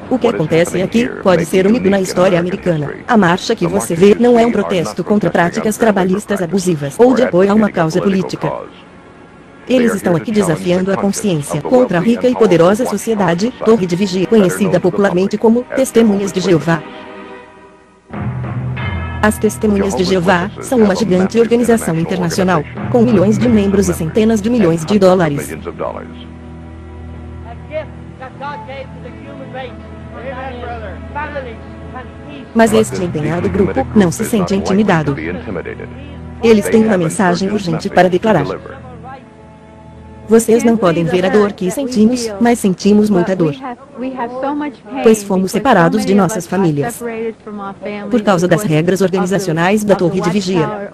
O que acontece aqui pode ser único na história americana. A marcha que você vê não é um protesto contra práticas trabalhistas abusivas ou de apoio a uma causa política. Eles estão aqui desafiando a consciência contra a rica e poderosa sociedade Torre de Vigia, conhecida popularmente como Testemunhas de Jeová. As Testemunhas de Jeová são uma gigante organização internacional, com milhões de membros e centenas de milhões de dólares. Mas este empenhado grupo não se sente intimidado. Eles têm uma mensagem urgente para declarar. Vocês não podem ver a dor que sentimos, mas sentimos muita dor. Pois fomos separados de nossas famílias. Por causa das regras organizacionais da Torre de Vigia.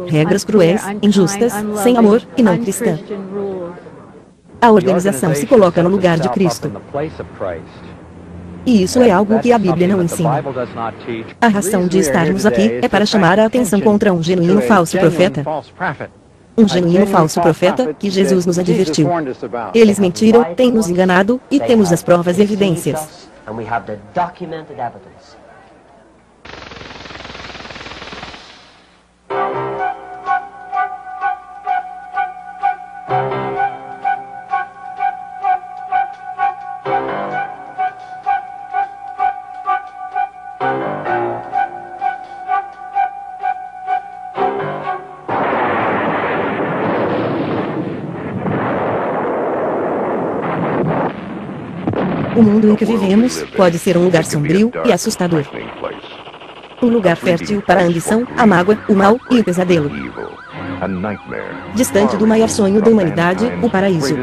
Regras cruéis, injustas, sem amor e não cristã. A organização se coloca no lugar de Cristo. E isso é algo que a Bíblia não ensina. A razão de estarmos aqui é para chamar a atenção contra um genuíno falso profeta. Um genuíno falso profeta, que Jesus nos advertiu. Eles mentiram, têm nos enganado, e temos as provas e evidências. O mundo em que vivemos pode ser um lugar sombrio e assustador. Um lugar fértil para a ambição, a mágoa, o mal e o pesadelo. Distante do maior sonho da humanidade, o paraíso.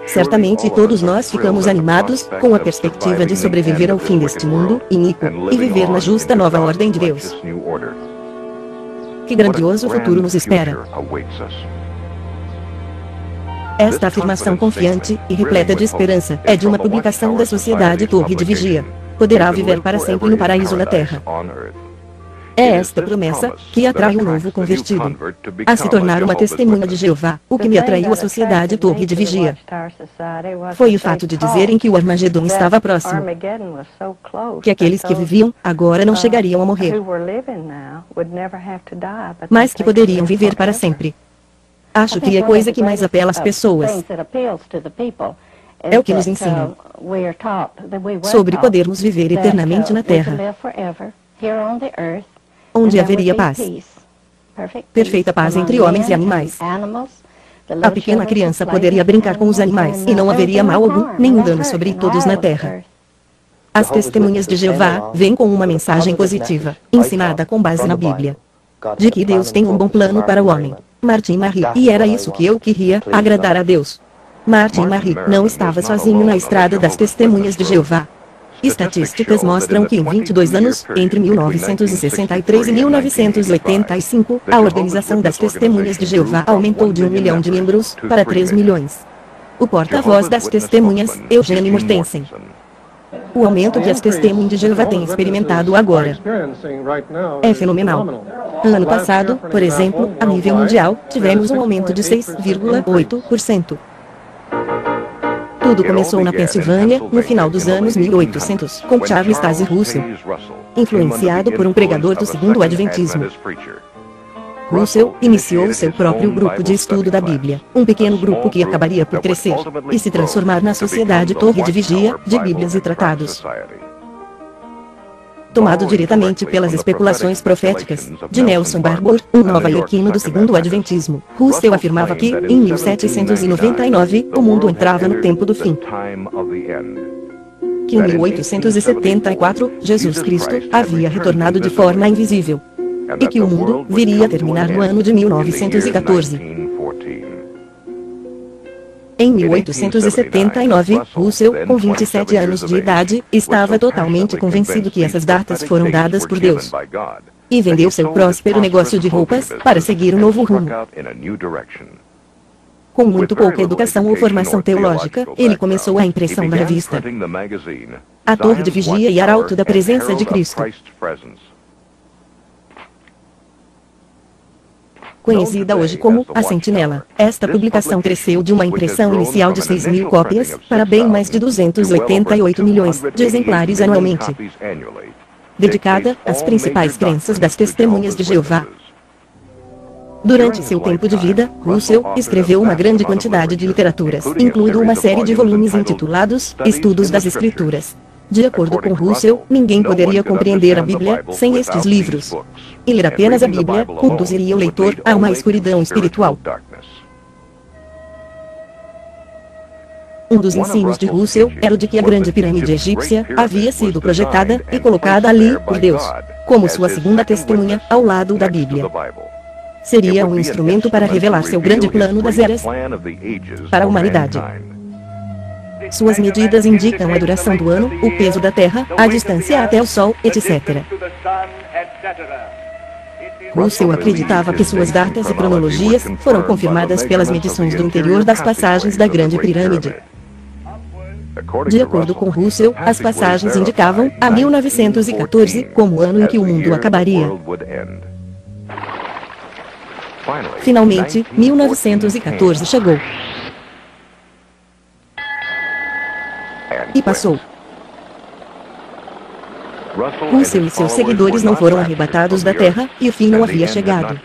Certamente todos nós ficamos animados com a perspectiva de sobreviver ao fim deste mundo iníquo e viver na justa nova ordem de Deus. Que grandioso futuro nos espera! Esta afirmação confiante e repleta de esperança é de uma publicação da Sociedade Torre de Vigia. Poderá viver para sempre no paraíso na terra. É esta promessa que atrai um novo convertido a se tornar uma testemunha de Jeová. O que me atraiu à Sociedade Torre de Vigia foi o fato de dizerem que o Armagedon estava próximo. Que aqueles que viviam agora não chegariam a morrer, mas que poderiam viver para sempre. Acho que a coisa que mais apela às pessoas é o que nos ensinam sobre podermos viver eternamente na Terra, onde haveria paz, perfeita paz entre homens e animais. A pequena criança poderia brincar com os animais e não haveria mal algum, nenhum dano sobre todos na Terra. As Testemunhas de Jeová vêm com uma mensagem positiva, ensinada com base na Bíblia, de que Deus tem um bom plano para o homem. Martin Marie, e era isso que eu queria, agradar a Deus. Martin Marie não estava sozinho na estrada das Testemunhas de Jeová. Estatísticas mostram que em 22 anos, entre 1963 e 1985, a organização das Testemunhas de Jeová aumentou de 1 milhão de membros para 3 milhões. O porta-voz das Testemunhas, Eugene Mortensen. O aumento que as Testemunhas de Jeová têm experimentado agora é fenomenal. Ano passado, por exemplo, a nível mundial, tivemos um aumento de 6,8%. Tudo começou na Pensilvânia, no final dos anos 1800, com Charles Taze Russell, influenciado por um pregador do segundo Adventismo. Russell iniciou seu próprio grupo de estudo da Bíblia, um pequeno grupo que acabaria por crescer e se transformar na Sociedade Torre de Vigia, de Bíblias e Tratados. Tomado diretamente pelas especulações proféticas de Nelson Barbour, um nova-iorquino do segundo Adventismo, Russell afirmava que, em 1799, o mundo entrava no tempo do fim. Que em 1874, Jesus Cristo havia retornado de forma invisível. E que o mundo viria a terminar no ano de 1914. Em 1879, Russell, com 27 anos de idade, estava totalmente convencido que essas datas foram dadas por Deus. E vendeu seu próspero negócio de roupas para seguir um novo rumo. Com muito pouca educação ou formação teológica, ele começou a impressão da revista A Torre de Vigia e Arauto da Presença de Cristo. conhecida hoje como A Sentinela. Esta publicação cresceu de uma impressão inicial de 6.000 cópias, para bem mais de 288 milhões de exemplares anualmente. Dedicada às principais crenças das Testemunhas de Jeová. Durante seu tempo de vida, Russell escreveu uma grande quantidade de literaturas, incluindo uma série de volumes intitulados Estudos das Escrituras. De acordo com Russell, ninguém poderia compreender a Bíblia sem estes livros. E ler apenas a Bíblia conduziria o leitor a uma escuridão espiritual. Um dos ensinos de Russell era o de que a grande pirâmide egípcia havia sido projetada e colocada ali por Deus, como sua segunda testemunha, ao lado da Bíblia. Seria um instrumento para revelar seu grande plano das eras para a humanidade. Suas medidas indicam a duração do ano, o peso da Terra, a distância até o Sol, etc. Russell acreditava que suas datas e cronologias foram confirmadas pelas medições do interior das passagens da Grande Pirâmide. De acordo com Russell, as passagens indicavam a 1914 como o ano em que o mundo acabaria. Finalmente, 1914 chegou. E passou. Russell e seus seguidores não foram arrebatados da Terra, e o fim não havia chegado.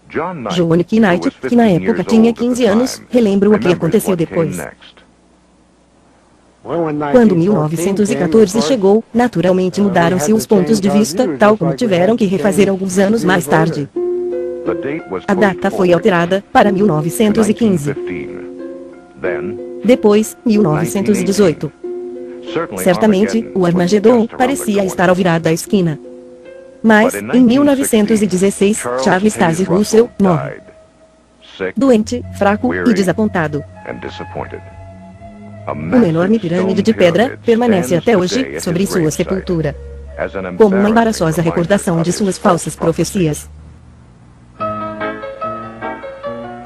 John Knight, que na época tinha 15 anos, relembra o que aconteceu depois. Quando 1914 chegou, naturalmente mudaram-se os pontos de vista, tal como tiveram que refazer alguns anos mais tarde. A data foi alterada para 1915. Depois, 1918. Certamente, o Armagedon parecia estar ao virar da esquina. Mas, em 1916, Charles Taze Russell morre. Doente, fraco e desapontado. Uma enorme pirâmide de pedra permanece até hoje sobre sua sepultura, como uma embaraçosa recordação de suas falsas profecias.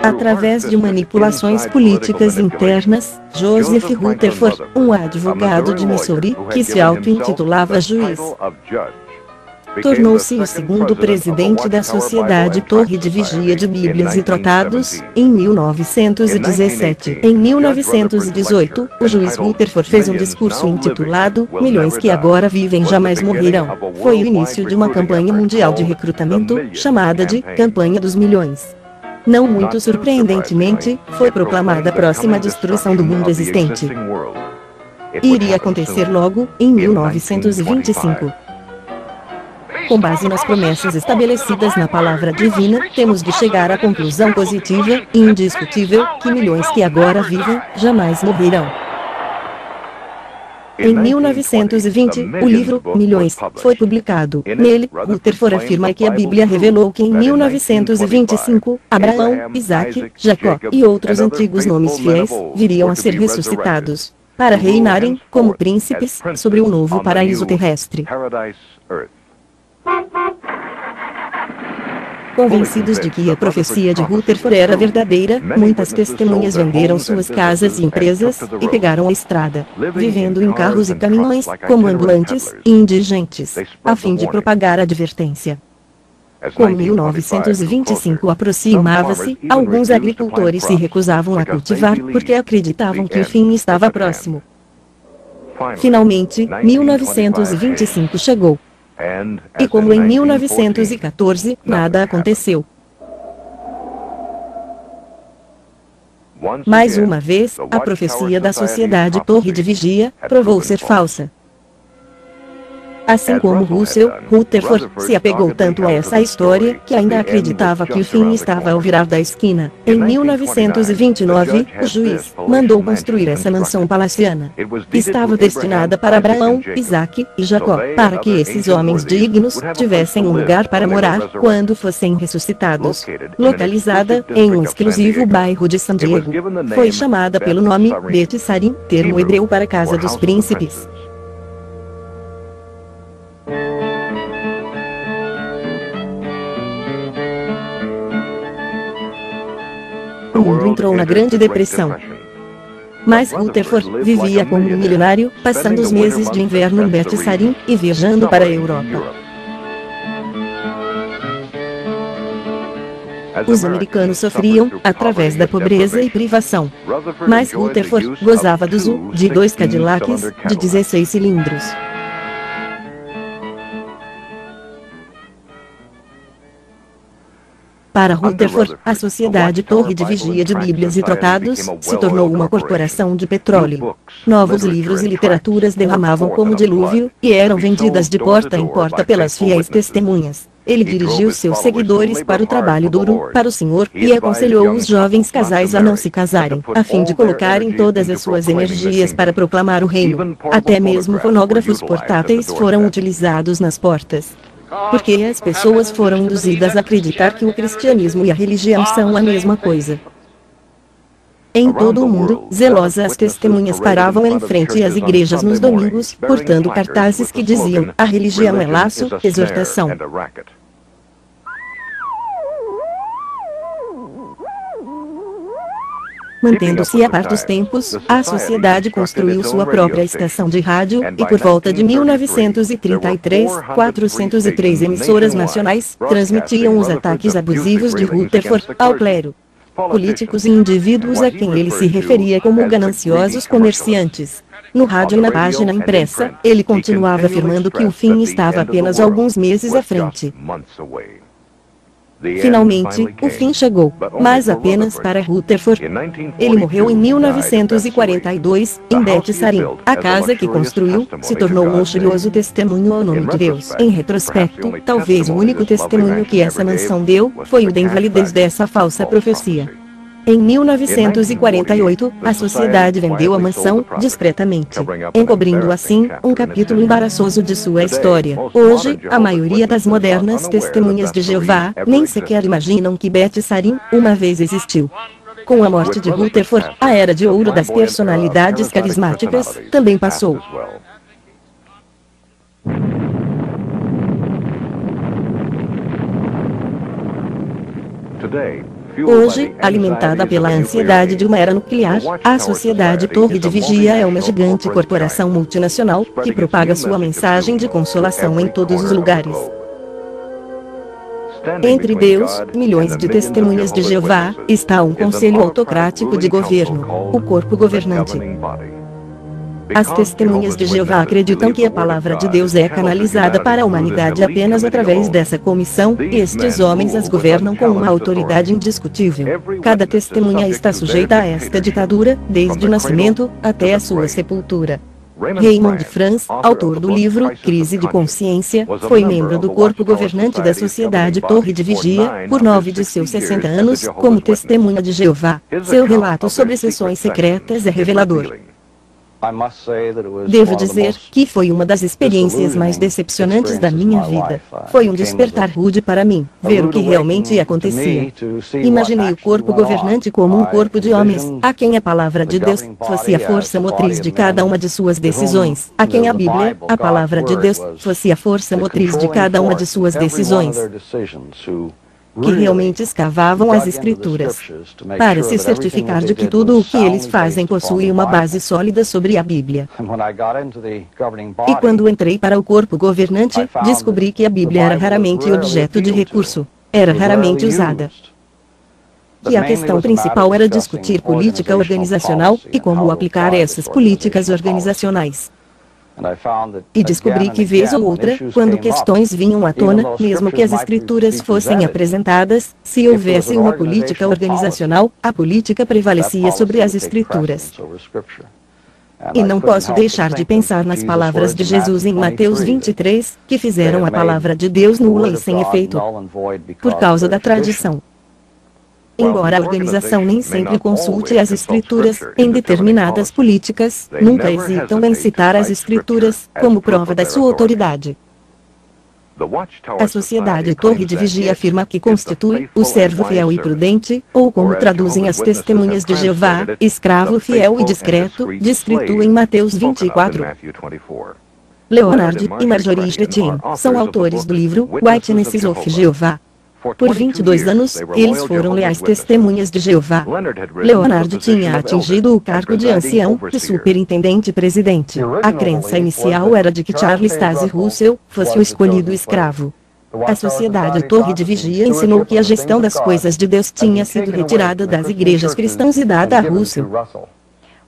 Através de manipulações políticas internas, Joseph Rutherford, um advogado de Missouri, que se auto-intitulava juiz, tornou-se o segundo presidente da Sociedade Torre de Vigia de Bíblias e Tratados, em 1917. Em 1918, o juiz Rutherford fez um discurso intitulado Milhões que agora vivem jamais morrerão. Foi o início de uma campanha mundial de recrutamento, chamada de Campanha dos Milhões. Não muito surpreendentemente, foi proclamada a próxima destruição do mundo existente. Iria acontecer logo, em 1925. Com base nas promessas estabelecidas na palavra divina, temos de chegar à conclusão positiva e indiscutível que milhões que agora vivem jamais morrerão. Em 1920, o livro Milhões foi publicado. Nele, Rutherford afirma que a Bíblia revelou que em 1925, Abraão, Isaque, Jacó e outros antigos nomes fiéis viriam a ser ressuscitados para reinarem como príncipes sobre o novo paraíso terrestre. Convencidos de que a profecia de Rutherford era verdadeira, muitas testemunhas venderam suas casas e empresas, e pegaram a estrada, vivendo em carros e caminhões, como ambulantes e indigentes, a fim de propagar a advertência. Como 1925 aproximava-se, alguns agricultores se recusavam a cultivar porque acreditavam que o fim estava próximo. Finalmente, 1925 chegou. E como em 1914, nada aconteceu. Mais uma vez, a profecia da Sociedade Torre de Vigia provou ser falsa. Assim como Russell, Rutherford se apegou tanto a essa história que ainda acreditava que o fim estava ao virar da esquina. Em 1929, o juiz mandou construir essa mansão palaciana. Estava destinada para Abraão, Isaque e Jacó, para que esses homens dignos tivessem um lugar para morar quando fossem ressuscitados. Localizada em um exclusivo bairro de San Diego, foi chamada pelo nome Bet Sarim, termo hebreu para Casa dos Príncipes. O mundo entrou na Grande Depressão. Mas Rutherford vivia como um milionário, passando os meses de inverno em Bet Sarim e viajando para a Europa. Os americanos sofriam, através da pobreza e privação. Mas Rutherford gozava do uso de 2 Cadillacs, de 16 cilindros. Para Rutherford, a Sociedade Torre de Vigia de Bíblias e Tratados se tornou uma corporação de petróleo. Novos livros e literaturas derramavam como dilúvio, e eram vendidas de porta em porta pelas fiéis testemunhas. Ele dirigiu seus seguidores para o trabalho duro, para o Senhor, e aconselhou os jovens casais a não se casarem, a fim de colocarem todas as suas energias para proclamar o reino. Até mesmo fonógrafos portáteis foram utilizados nas portas. Porque as pessoas foram induzidas a acreditar que o cristianismo e a religião são a mesma coisa. Em todo o mundo, zelosas testemunhas paravam em frente às igrejas nos domingos, portando cartazes que diziam: a religião é laço, exortação. Mantendo-se a par dos tempos, a sociedade construiu sua própria estação de rádio, e por volta de 1933, 403 emissoras nacionais transmitiam os ataques abusivos de Rutherford ao clero, políticos e indivíduos a quem ele se referia como gananciosos comerciantes. No rádio e na página impressa, ele continuava afirmando que o fim estava apenas alguns meses à frente. Finalmente, o fim chegou, mas apenas para Rutherford. Ele morreu em 1942, em Beth Sarim. A casa que construiu se tornou um luxuoso testemunho ao nome de Deus. Em retrospecto, talvez o único testemunho que essa mansão deu foi o da invalidez dessa falsa profecia. Em 1948, a sociedade vendeu a mansão, discretamente, encobrindo assim um capítulo embaraçoso de sua história. Hoje, a maioria das modernas testemunhas de Jeová nem sequer imaginam que Beth Sarim uma vez existiu. Com a morte de Rutherford, a era de ouro das personalidades carismáticas também passou. Hoje, alimentada pela ansiedade de uma era nuclear, a Sociedade Torre de Vigia é uma gigante corporação multinacional, que propaga sua mensagem de consolação em todos os lugares. Entre Deus, milhões de testemunhas de Jeová, está um conselho autocrático de governo, o corpo governante. As testemunhas de Jeová acreditam que a palavra de Deus é canalizada para a humanidade apenas através dessa comissão, e estes homens as governam com uma autoridade indiscutível. Cada testemunha está sujeita a esta ditadura, desde o nascimento até a sua sepultura. Raymond Franz, autor do livro Crise de Consciência, foi membro do corpo governante da Sociedade Torre de Vigia, por 9 de seus 60 anos, como testemunha de Jeová. Seu relato sobre sessões secretas é revelador. Devo dizer que foi uma das experiências mais decepcionantes da minha vida. Foi um despertar rude para mim, ver o que realmente acontecia. Imaginei o corpo governante como um corpo de homens, a quem a palavra de Deus fosse a força motriz de cada uma de suas decisões, a quem a Bíblia, a palavra de Deus, fosse a força motriz de cada uma de suas decisões, que realmente escavavam as Escrituras, para se certificar de que tudo o que eles fazem possui uma base sólida sobre a Bíblia. E quando entrei para o corpo governante, descobri que a Bíblia era raramente objeto de recurso, era raramente usada. Que a questão principal era discutir política organizacional, e como aplicar essas políticas organizacionais. E descobri que vez ou outra, quando questões vinham à tona, mesmo que as escrituras fossem apresentadas, se houvesse uma política organizacional, a política prevalecia sobre as escrituras. E não posso deixar de pensar nas palavras de Jesus em Mateus 23, que fizeram a palavra de Deus nula e sem efeito, por causa da tradição. Embora a organização nem sempre consulte as escrituras, em determinadas políticas, nunca hesitam em citar as escrituras, como prova da sua autoridade. A Sociedade Torre de Vigia afirma que constitui o servo fiel e prudente, ou como traduzem as testemunhas de Jeová, escravo fiel e discreto, descrito em Mateus 24. Leonard e Marjorie Chrétien são autores do livro Witnesses of Jehovah. Por 22 anos, eles foram leais testemunhas de Jeová. Leonard tinha atingido o cargo de ancião, de superintendente-presidente. A crença inicial era de que Charles Taze Russell fosse o escolhido escravo. A Sociedade Torre de Vigia ensinou que a gestão das coisas de Deus tinha sido retirada das igrejas cristãs e dada a Russell.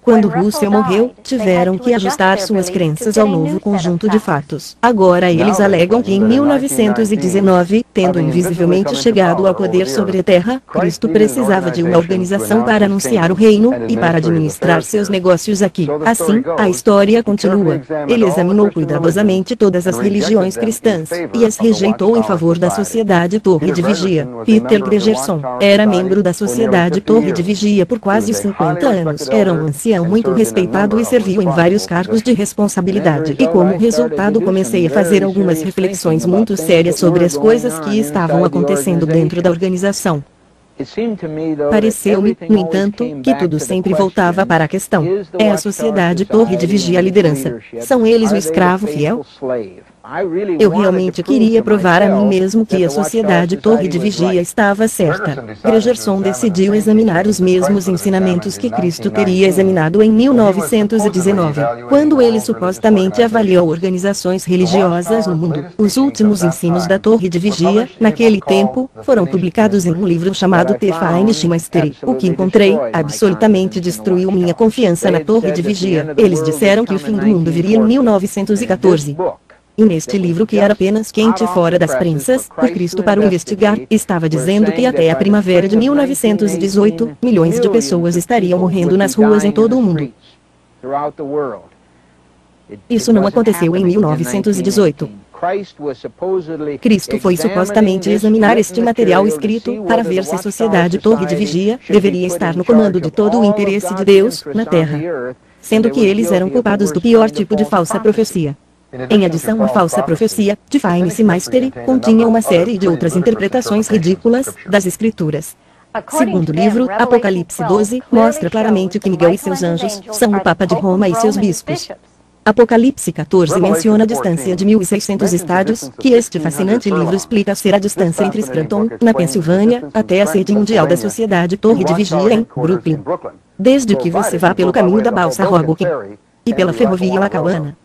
Quando Russell morreu, tiveram que ajustar suas crenças ao novo conjunto de fatos. Agora eles alegam que em 1919, tendo invisivelmente chegado ao poder sobre a Terra, Cristo precisava de uma organização para anunciar o reino e para administrar seus negócios aqui. Assim, a história continua. Ele examinou cuidadosamente todas as religiões cristãs e as rejeitou em favor da Sociedade Torre de Vigia. Peter Gregerson era membro da Sociedade Torre de Vigia por quase 50 anos. Era um ancião muito respeitado e serviu em vários cargos de responsabilidade. E como resultado comecei a fazer algumas reflexões muito sérias sobre as coisas que estavam acontecendo dentro da organização. Pareceu-me, no entanto, que tudo sempre voltava para a questão: é a Sociedade Torre de Vigia a liderança? São eles o escravo fiel? Eu realmente queria provar a mim mesmo que a Sociedade Torre de Vigia estava certa. Gregerson decidiu examinar os mesmos ensinamentos que Cristo teria examinado em 1919, quando ele supostamente avaliou organizações religiosas no mundo. Os últimos ensinos da Torre de Vigia, naquele tempo, foram publicados em um livro chamado The Fine Mystery. O que encontrei, absolutamente destruiu minha confiança na Torre de Vigia. Eles disseram que o fim do mundo viria em 1914. E neste livro, que era apenas quente fora das prensas, por Cristo para o investigar, estava dizendo que até a primavera de 1918, milhões de pessoas estariam morrendo nas ruas em todo o mundo. Isso não aconteceu em 1918. Cristo foi supostamente examinar este material escrito, para ver se a Sociedade Torre de Vigia deveria estar no comando de todo o interesse de Deus, na Terra. Sendo que eles eram culpados do pior tipo de falsa profecia. Em adição à falsa profecia, Divine Mystery continha uma série de outras interpretações ridículas das Escrituras. Segundo o livro, Apocalipse 12, mostra claramente que Miguel e seus anjos são o Papa de Roma e seus bispos. Apocalipse 14 menciona a distância de 1.600 estádios, que este fascinante livro explica ser a distância entre Scranton, na Pensilvânia, até a sede mundial da Sociedade Torre de Vigia em Brooklyn. Desde que você vá pelo caminho da balsa Hoboken e pela ferrovia Lackawanna.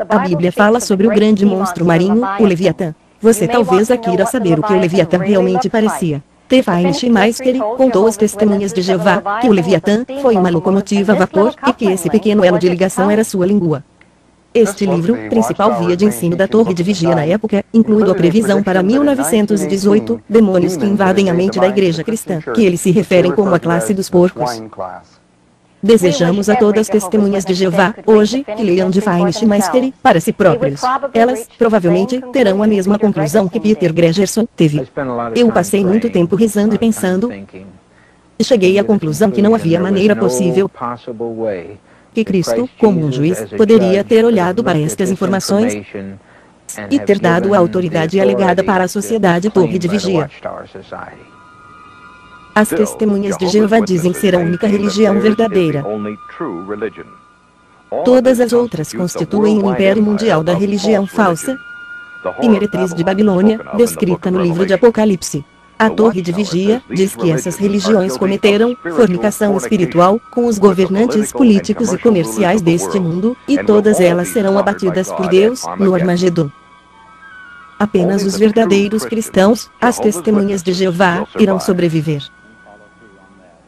A Bíblia fala sobre o grande monstro marinho, o Leviatã. Você talvez queira saber o que o Leviatã realmente parecia. Divine Mystery contou às testemunhas de Jeová que o Leviatã foi uma locomotiva a vapor e que esse pequeno elo de ligação era sua língua. Este livro, principal via de ensino da Torre de Vigia na época, incluindo a previsão para 1918, demônios que invadem a mente da igreja cristã, que eles se referem como a classe dos porcos. Desejamos a todas as testemunhas de Jeová, hoje, que leiam Divine Mystery para si próprios. Elas, provavelmente, terão a mesma conclusão que Peter Gregerson teve. Eu passei muito tempo rezando e pensando, e cheguei à conclusão que não havia maneira possível que Cristo, como um juiz, poderia ter olhado para estas informações e ter dado a autoridade alegada para a Sociedade Torre de Vigia. As testemunhas de Jeová dizem ser a única religião verdadeira. Todas as outras constituem o império mundial da religião falsa e meretriz de Babilônia, descrita no livro de Apocalipse. A Torre de Vigia diz que essas religiões cometeram fornicação espiritual com os governantes políticos e comerciais deste mundo, e todas elas serão abatidas por Deus no Armagedon. Apenas os verdadeiros cristãos, as testemunhas de Jeová, irão sobreviver.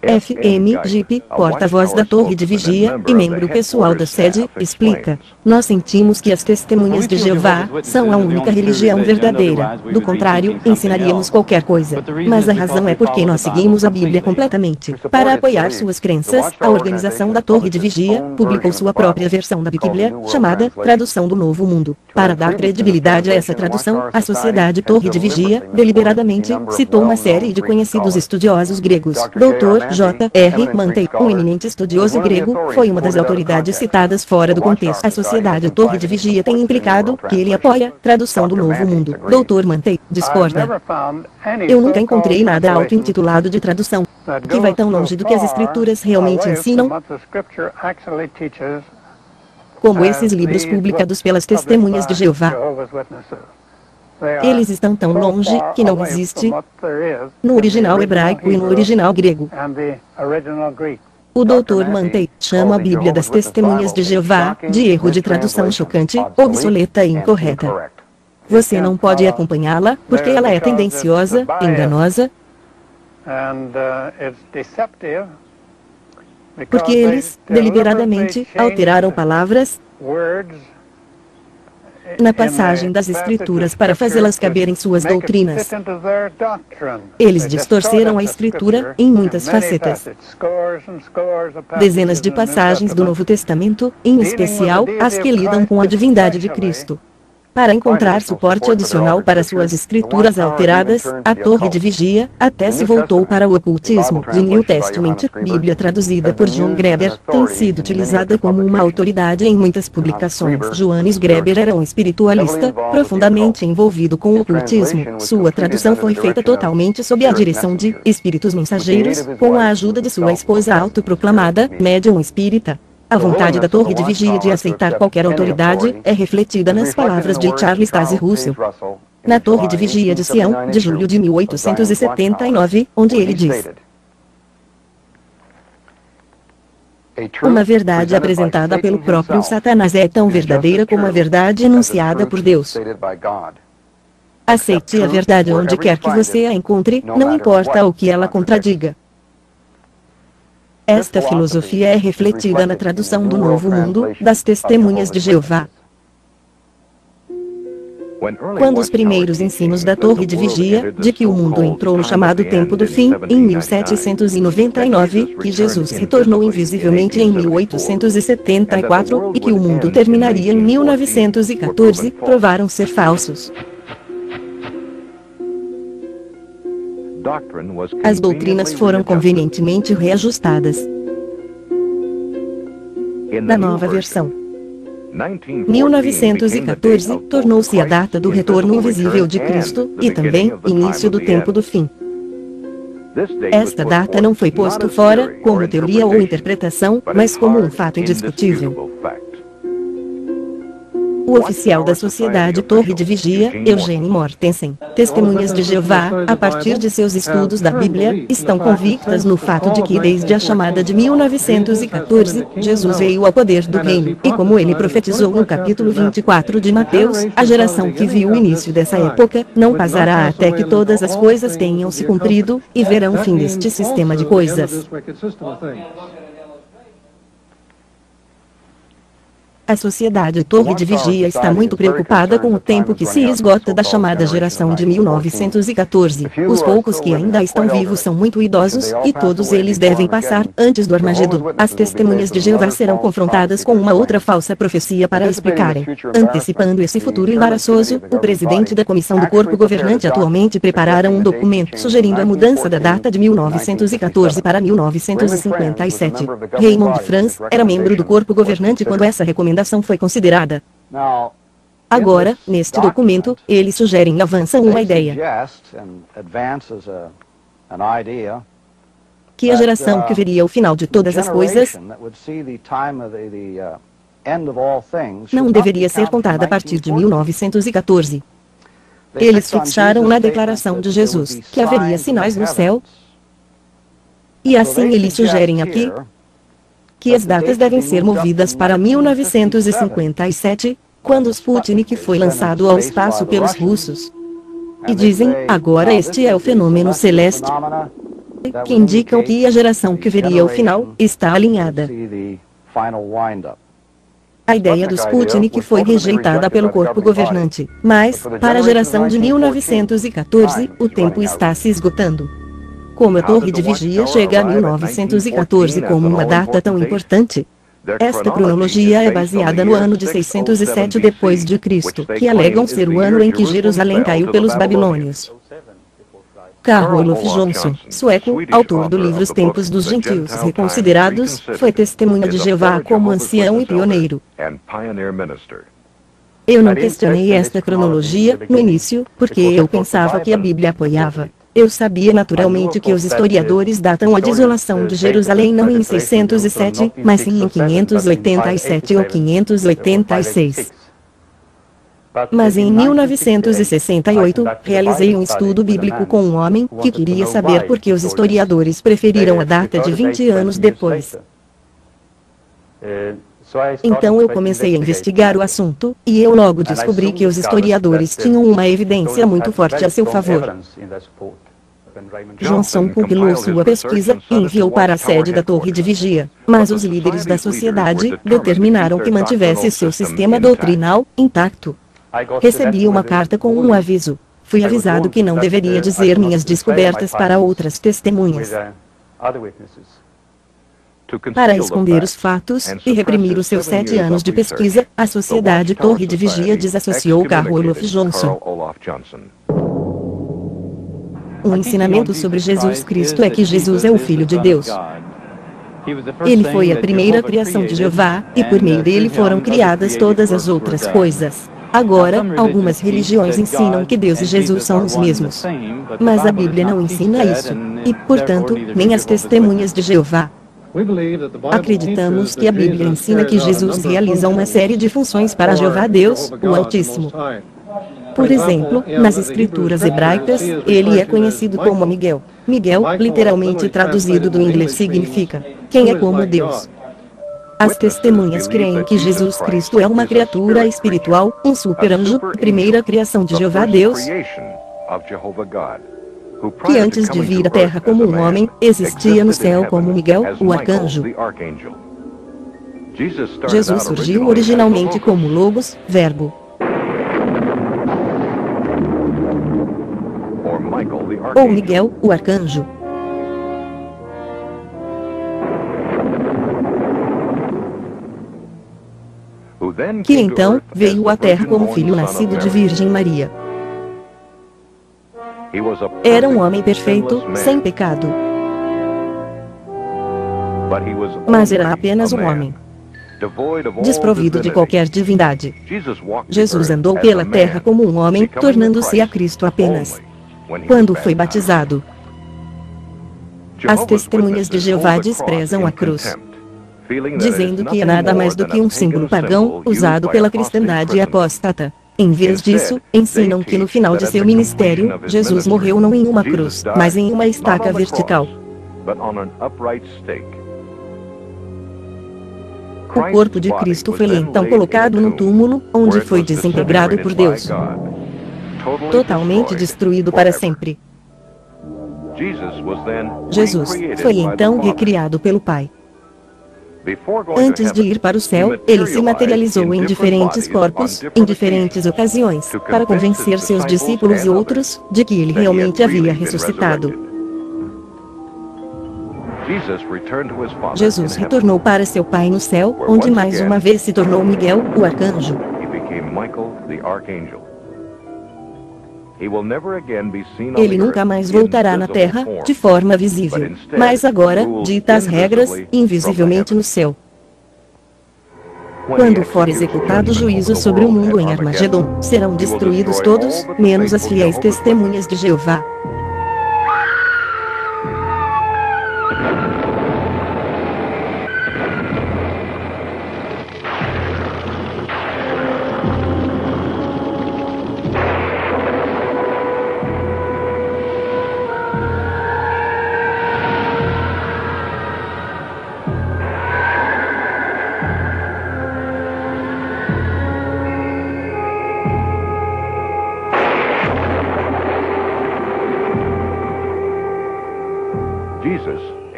F.M. Gipp, porta-voz da Torre de Vigia e membro pessoal da sede, explica: nós sentimos que as testemunhas de Jeová são a única religião verdadeira. Do contrário, ensinaríamos qualquer coisa. Mas a razão é porque nós seguimos a Bíblia completamente. Para apoiar suas crenças, a organização da Torre de Vigia publicou sua própria versão da Bíblia, chamada Tradução do Novo Mundo. Para dar credibilidade a essa tradução, a Sociedade Torre de Vigia, deliberadamente, citou uma série de conhecidos estudiosos gregos. Dr. J.R. Mantei, um eminente estudioso grego, foi uma das autoridades citadas fora do contexto. A Sociedade Torre de Vigia tem implicado que ele apoia tradução do Novo Mundo. Dr. Mantei discorda. Eu nunca encontrei nada auto-intitulado de tradução que vai tão longe do que as Escrituras realmente ensinam, como esses livros publicados pelas testemunhas de Jeová. Eles estão tão longe que não existe no original hebraico e no original grego. O Dr. Mantei chama a Bíblia das Testemunhas de Jeová de erro de tradução chocante, obsoleta e incorreta. Você não pode acompanhá-la, porque ela é tendenciosa, enganosa, porque eles, deliberadamente, alteraram palavras na passagem das Escrituras para fazê-las caber em suas doutrinas. Eles distorceram a Escritura em muitas facetas. Dezenas de passagens do Novo Testamento, em especial, as que lidam com a divindade de Cristo. Para encontrar suporte adicional para suas escrituras alteradas, a Torre de Vigia até se voltou para o ocultismo. The New Testament, Bíblia traduzida por John Greber, tem sido utilizada como uma autoridade em muitas publicações. Johannes Greber era um espiritualista, profundamente envolvido com o ocultismo. Sua tradução foi feita totalmente sob a direção de espíritos mensageiros, com a ajuda de sua esposa autoproclamada, médium espírita. A vontade da Torre de Vigia de aceitar qualquer autoridade é refletida nas palavras de Charles Taze Russell, na Torre de Vigia de Sião, de julho de 1879, onde ele diz: uma verdade apresentada pelo próprio Satanás é tão verdadeira como a verdade enunciada por Deus. Aceite a verdade onde quer que você a encontre, não importa o que ela contradiga. Esta filosofia é refletida na tradução do Novo Mundo, das Testemunhas de Jeová. Quando os primeiros ensinos da Torre de Vigia, de que o mundo entrou no chamado Tempo do Fim, em 1799, que Jesus retornou invisivelmente em 1874, e que o mundo terminaria em 1914, provaram ser falsos. As doutrinas foram convenientemente reajustadas. Na nova versão, 1914 tornou-se a data do retorno invisível de Cristo, e também, início do tempo do fim. Esta data não foi posto fora, como teoria ou interpretação, mas como um fato indiscutível. O oficial da Sociedade Torre de Vigia, Eugene Mortensen, Testemunhas de Jeová, a partir de seus estudos da Bíblia, estão convictas no fato de que desde a chamada de 1914, Jesus veio ao poder do reino, e como ele profetizou no capítulo 24 de Mateus, a geração que viu o início dessa época, não passará até que todas as coisas tenham se cumprido, e verão o fim deste sistema de coisas. A Sociedade Torre de Vigia está muito preocupada com o tempo que se esgota da chamada geração de 1914. Os poucos que ainda estão vivos são muito idosos, e todos eles devem passar, antes do Armagedon. As Testemunhas de Jeová serão confrontadas com uma outra falsa profecia para explicarem. Antecipando esse futuro embaraçoso, o presidente da Comissão do Corpo Governante atualmente prepara um documento sugerindo a mudança da data de 1914 para 1957. Raymond Franz era membro do Corpo Governante quando essa recomendação foi considerada. Agora, neste documento, eles sugerem e avançam uma ideia: que a geração que veria o final de todas as coisas não deveria ser contada a partir de 1914. Eles fixaram na declaração de Jesus que haveria sinais no céu, e assim eles sugerem aqui que as datas devem ser movidas para 1957, quando o Sputnik foi lançado ao espaço pelos russos. E dizem, agora este é o fenômeno celeste, que indicam que a geração que veria o final, está alinhada. A ideia do Sputnik foi rejeitada pelo corpo governante, mas, para a geração de 1914, o tempo está se esgotando. Como a Torre de Vigia chega a 1914 como uma data tão importante? Esta cronologia é baseada no ano de 607 depois de Cristo, que alegam ser o ano em que Jerusalém caiu pelos babilônios. Carl Olof Jonsson, sueco, autor do livro Os Tempos dos Gentios Reconsiderados, foi testemunha de Jeová como ancião e pioneiro. Eu não questionei esta cronologia, no início, porque eu pensava que a Bíblia apoiava. Eu sabia naturalmente que os historiadores datam a desolação de Jerusalém não em 607, mas sim em 587 ou 586. Mas em 1968, realizei um estudo bíblico com um homem que queria saber por que os historiadores preferiram a data de 20 anos depois. Então eu comecei a investigar o assunto, e eu logo descobri que os historiadores tinham uma evidência muito forte a seu favor. Johnson compilou sua pesquisa e enviou para a sede da Torre de Vigia, mas os líderes da sociedade determinaram que mantivesse seu sistema doutrinal intacto. Recebi uma carta com um aviso. Fui avisado que não deveria dizer minhas descobertas para outras testemunhas. Para esconder os fatos e reprimir os seus 7 anos de pesquisa, a Sociedade Torre de Vigia desassociou Carl Olaf Johnson. Um ensinamento sobre Jesus Cristo é que Jesus é o Filho de Deus. Ele foi a primeira criação de Jeová, e por meio dele foram criadas todas as outras coisas. Agora, algumas religiões ensinam que Deus e Jesus são os mesmos. Mas a Bíblia não ensina isso. E, portanto, nem as testemunhas de Jeová. Acreditamos que a Bíblia ensina que Jesus realiza uma série de funções para Jeová Deus, o Altíssimo. Por exemplo, nas escrituras hebraicas, ele é conhecido como Miguel. Miguel, literalmente traduzido do inglês, significa quem é como Deus. As testemunhas creem que Jesus Cristo é uma criatura espiritual, um super-anjo, primeira criação de Jeová Deus, que antes de vir à terra como um homem, existia no céu como Miguel, o arcanjo. Jesus surgiu originalmente como Logos, Verbo. Ou Miguel, o arcanjo. Que então veio à terra como filho nascido de Virgem Maria. Era um homem perfeito, sem pecado. Mas era apenas um homem, desprovido de qualquer divindade. Jesus andou pela terra como um homem, tornando-se a Cristo apenas quando foi batizado. As testemunhas de Jeová desprezam a cruz, dizendo que é nada mais do que um símbolo pagão, usado pela cristandade apóstata. Em vez disso, ensinam que no final de seu ministério, Jesus morreu não em uma cruz, mas em uma estaca vertical. O corpo de Cristo foi então colocado no túmulo, onde foi desintegrado por Deus, totalmente destruído para sempre. Jesus foi então recriado pelo Pai. Antes de ir para o céu, ele se materializou em diferentes corpos, em diferentes ocasiões, para convencer seus discípulos e outros de que ele realmente havia ressuscitado. Jesus retornou para seu Pai no céu, onde mais uma vez se tornou Miguel, o arcanjo. Ele nunca mais voltará na terra, de forma visível, mas agora, dita as regras, invisivelmente no céu. Quando for executado o juízo sobre o mundo em Armagedon, serão destruídos todos, menos as fiéis testemunhas de Jeová.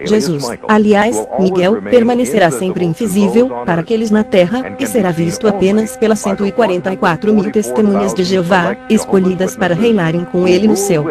Jesus, aliás, Miguel, permanecerá sempre invisível para aqueles na terra, e será visto apenas pelas 144.000 testemunhas de Jeová, escolhidas para reinarem com ele no céu.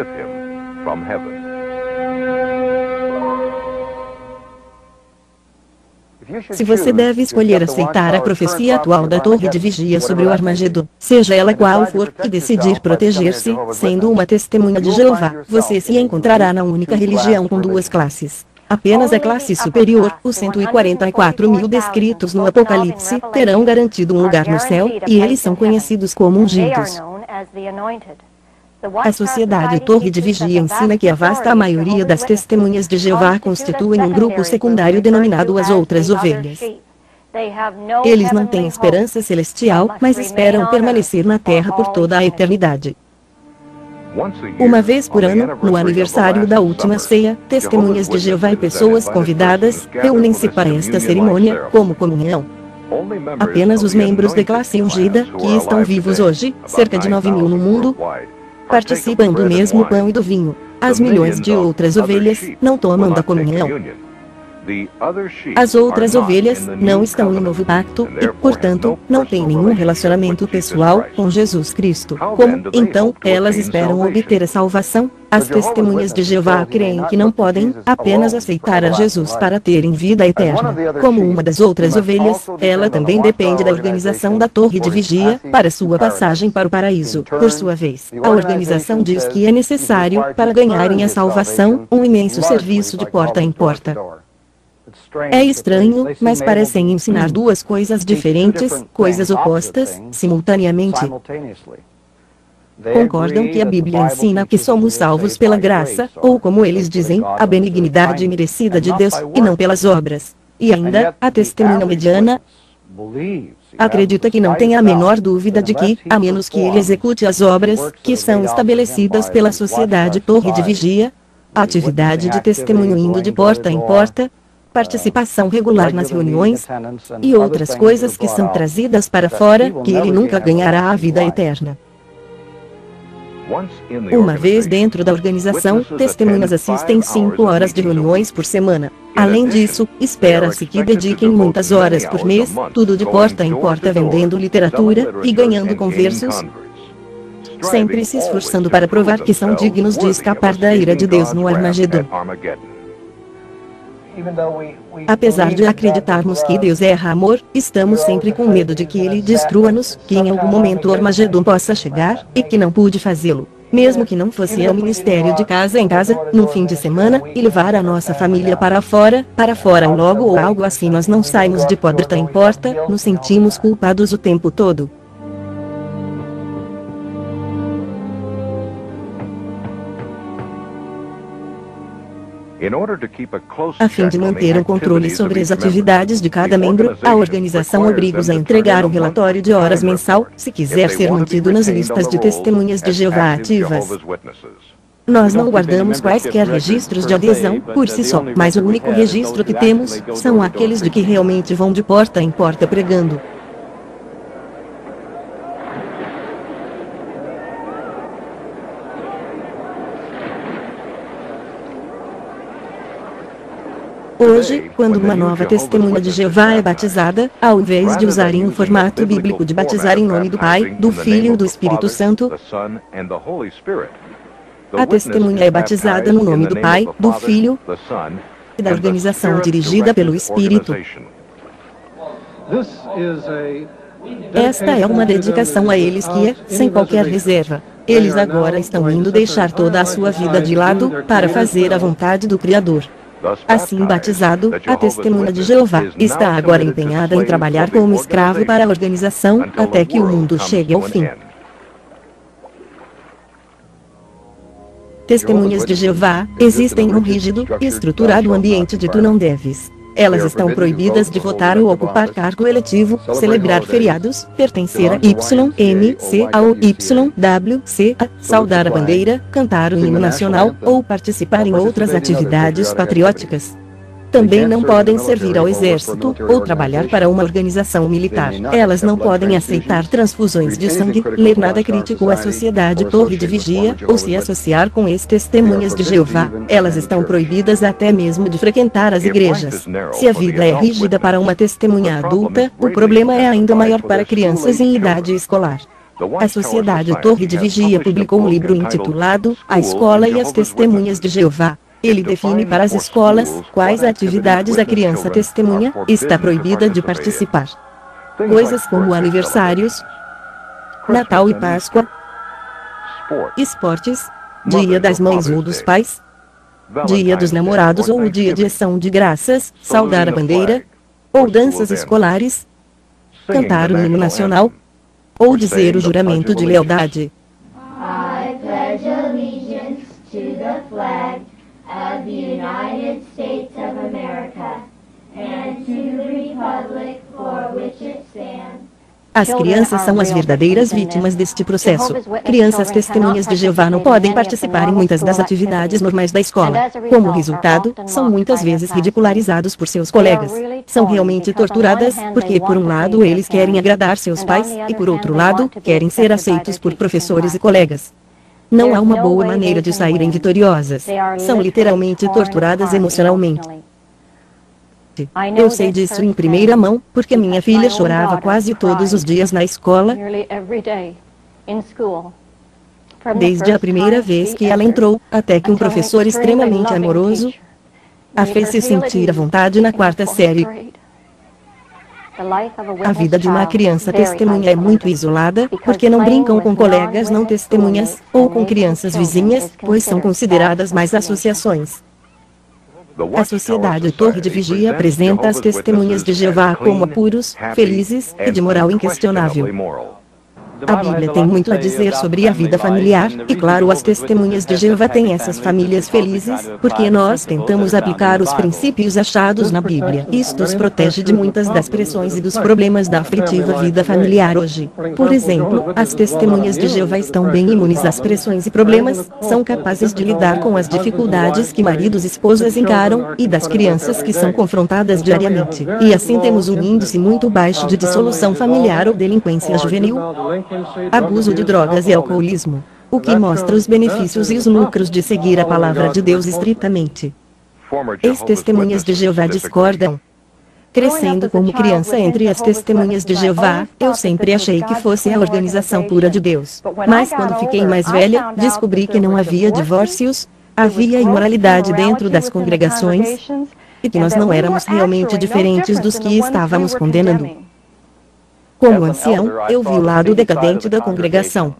Se você deve escolher aceitar a profecia atual da Torre de Vigia sobre o Armagedon, seja ela qual for, e decidir proteger-se, sendo uma testemunha de Jeová, você se encontrará na única religião com duas classes. Apenas a classe superior, os 144.000 descritos no Apocalipse, terão garantido um lugar no céu, e eles são conhecidos como ungidos. A Sociedade Torre de Vigia ensina que a vasta maioria das testemunhas de Jeová constituem um grupo secundário denominado as outras ovelhas. Eles não têm esperança celestial, mas esperam permanecer na terra por toda a eternidade. Uma vez por ano, no aniversário da última ceia, testemunhas de Jeová e pessoas convidadas reúnem-se para esta cerimônia, como comunhão. Apenas os membros da classe ungida, que estão vivos hoje, cerca de 9.000 no mundo, participam do mesmo pão e do vinho. As milhões de outras ovelhas não tomam da comunhão. As outras ovelhas não estão no novo pacto e, portanto, não têm nenhum relacionamento pessoal com Jesus Cristo. Como, então, elas esperam obter a salvação? As testemunhas de Jeová creem que não podem apenas aceitar a Jesus para terem vida eterna. Como uma das outras ovelhas, ela também depende da organização da torre de vigia para sua passagem para o paraíso. Por sua vez, a organização diz que é necessário, para ganharem a salvação, um imenso serviço de porta em porta. É estranho, mas parecem ensinar duas coisas diferentes, coisas opostas, simultaneamente. Concordam que a Bíblia ensina que somos salvos pela graça, ou como eles dizem, a benignidade merecida de Deus, e não pelas obras. E ainda, a testemunha mediana acredita que não tem a menor dúvida de que, a menos que ele execute as obras, que são estabelecidas pela sociedade Torre de Vigia, a atividade de testemunho indo de porta em porta, participação regular nas reuniões, e outras coisas que são trazidas para fora, que ele nunca ganhará a vida eterna. Uma vez dentro da organização, testemunhas assistem 5 horas de reuniões por semana. Além disso, espera-se que dediquem muitas horas por mês, tudo de porta em porta vendendo literatura e ganhando conversos, sempre se esforçando para provar que são dignos de escapar da ira de Deus no Armagedon. Apesar de acreditarmos que Deus é amor, estamos sempre com medo de que Ele destrua-nos, que em algum momento o Armagedon possa chegar, e que não pude fazê-lo. Mesmo que não fosse ao ministério de casa em casa, no fim de semana, e levar a nossa família para fora logo ou algo assim, nós não saímos de porta em porta, nos sentimos culpados o tempo todo. A fim de manter um controle sobre as atividades de cada membro, a organização obriga-os a entregar um relatório de horas mensal, se quiser ser mantido nas listas de testemunhas de Jeová ativas. Nós não guardamos quaisquer registros de adesão, por si só, mas o único registro que temos, são aqueles de que realmente vão de porta em porta pregando. Hoje, quando uma nova testemunha de Jeová é batizada, ao invés de usarem o formato bíblico de batizar em nome do Pai, do Filho e do Espírito Santo, a testemunha é batizada no nome do Pai, do Filho e da organização dirigida pelo Espírito. Esta é uma dedicação a eles que é, sem qualquer reserva. Eles agora estão indo deixar toda a sua vida de lado, para fazer a vontade do Criador. Assim batizado, a testemunha de Jeová está agora empenhada em trabalhar como escravo para a organização, até que o mundo chegue ao fim. Testemunhas de Jeová existem num rígido e estruturado ambiente de tu não deves. Elas estão proibidas de votar ou ocupar cargo eletivo, celebrar feriados, pertencer a YMCA ou YWCA, saudar a bandeira, cantar o hino nacional, ou participar em outras atividades patrióticas. Também não podem servir ao exército, ou trabalhar para uma organização militar. Elas não podem aceitar transfusões de sangue, ler nada crítico à sociedade Torre de Vigia, ou se associar com ex-testemunhas de Jeová. Elas estão proibidas até mesmo de frequentar as igrejas. Se a vida é rígida para uma testemunha adulta, o problema é ainda maior para crianças em idade escolar. A Sociedade Torre de Vigia publicou um livro intitulado A Escola e as Testemunhas de Jeová. Ele define para as escolas quais atividades a criança testemunha está proibida de participar. Coisas como aniversários, Natal e Páscoa, esportes, Dia das Mães ou dos Pais, Dia dos Namorados ou o Dia de Ação de Graças, saudar a bandeira, ou danças escolares, cantar o hino nacional, ou dizer o juramento de lealdade. I pledge allegiance to the flag of the United States of America and to the republic for which it stands. As crianças são as verdadeiras vítimas deste processo. Crianças testemunhas de Jeová não podem participar em muitas das atividades normais da escola. Como resultado, são muitas vezes ridicularizados por seus colegas. São realmente torturadas, porque por um lado eles querem agradar seus pais, e por outro lado, querem ser aceitos por professores e colegas. Não há uma boa maneira de saírem vitoriosas. São literalmente torturadas emocionalmente. Eu sei disso em primeira mão, porque minha filha chorava quase todos os dias na escola, desde a primeira vez que ela entrou, até que um professor extremamente amoroso a fez se sentir à vontade na quarta série. A vida de uma criança testemunha é muito isolada, porque não brincam com colegas não testemunhas, ou com crianças vizinhas, pois são consideradas mais associações. A Sociedade Torre de Vigia apresenta as testemunhas de Jeová como puros, felizes e de moral inquestionável. A Bíblia tem muito a dizer sobre a vida familiar, e claro, as testemunhas de Jeová têm essas famílias felizes, porque nós tentamos aplicar os princípios achados na Bíblia. Isto os protege de muitas das pressões e dos problemas da aflitiva vida familiar hoje. Por exemplo, as testemunhas de Jeová estão bem imunes às pressões e problemas, são capazes de lidar com as dificuldades que maridos e esposas encaram, e das crianças que são confrontadas diariamente. E assim temos um índice muito baixo de dissolução familiar ou delinquência juvenil, abuso de drogas e alcoolismo, o que mostra os benefícios e os lucros de seguir a palavra de Deus estritamente. Ex-testemunhas de Jeová discordam. Crescendo como criança entre as testemunhas de Jeová, eu sempre achei que fosse a organização pura de Deus. Mas quando fiquei mais velha, descobri que não havia divórcios, havia imoralidade dentro das congregações, e que nós não éramos realmente diferentes dos que estávamos condenando. Como ancião, eu vi o lado decadente da congregação.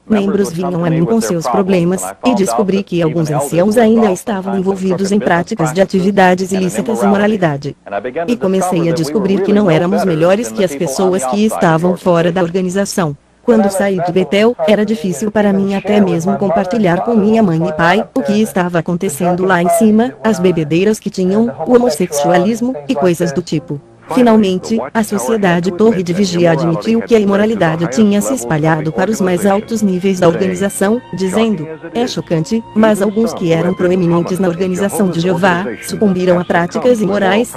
Membros vinham a mim com seus problemas, e descobri que alguns anciãos ainda estavam envolvidos em práticas de atividades ilícitas e imoralidade. E comecei a descobrir que não éramos melhores que as pessoas que estavam fora da organização. Quando saí de Betel, era difícil para mim até mesmo compartilhar com minha mãe e pai o que estava acontecendo lá em cima, as bebedeiras que tinham, o homossexualismo, e coisas do tipo. Finalmente, a Sociedade Torre de Vigia admitiu que a imoralidade tinha se espalhado para os mais altos níveis da organização, dizendo: é chocante, mas alguns que eram proeminentes na organização de Jeová sucumbiram a práticas imorais,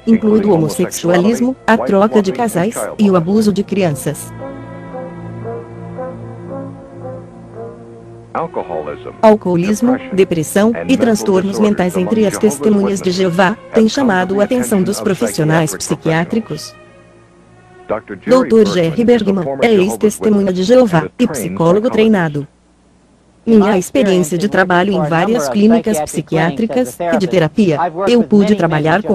incluindo o homossexualismo, a troca de casais e o abuso de crianças. Alcoolismo, depressão e transtornos mentais entre as testemunhas de Jeová têm chamado a atenção dos profissionais psiquiátricos. Dr. Jerry Bergman é ex-testemunha de Jeová e psicólogo treinado. Minha experiência de trabalho em várias clínicas psiquiátricas e de terapia, eu pude trabalhar com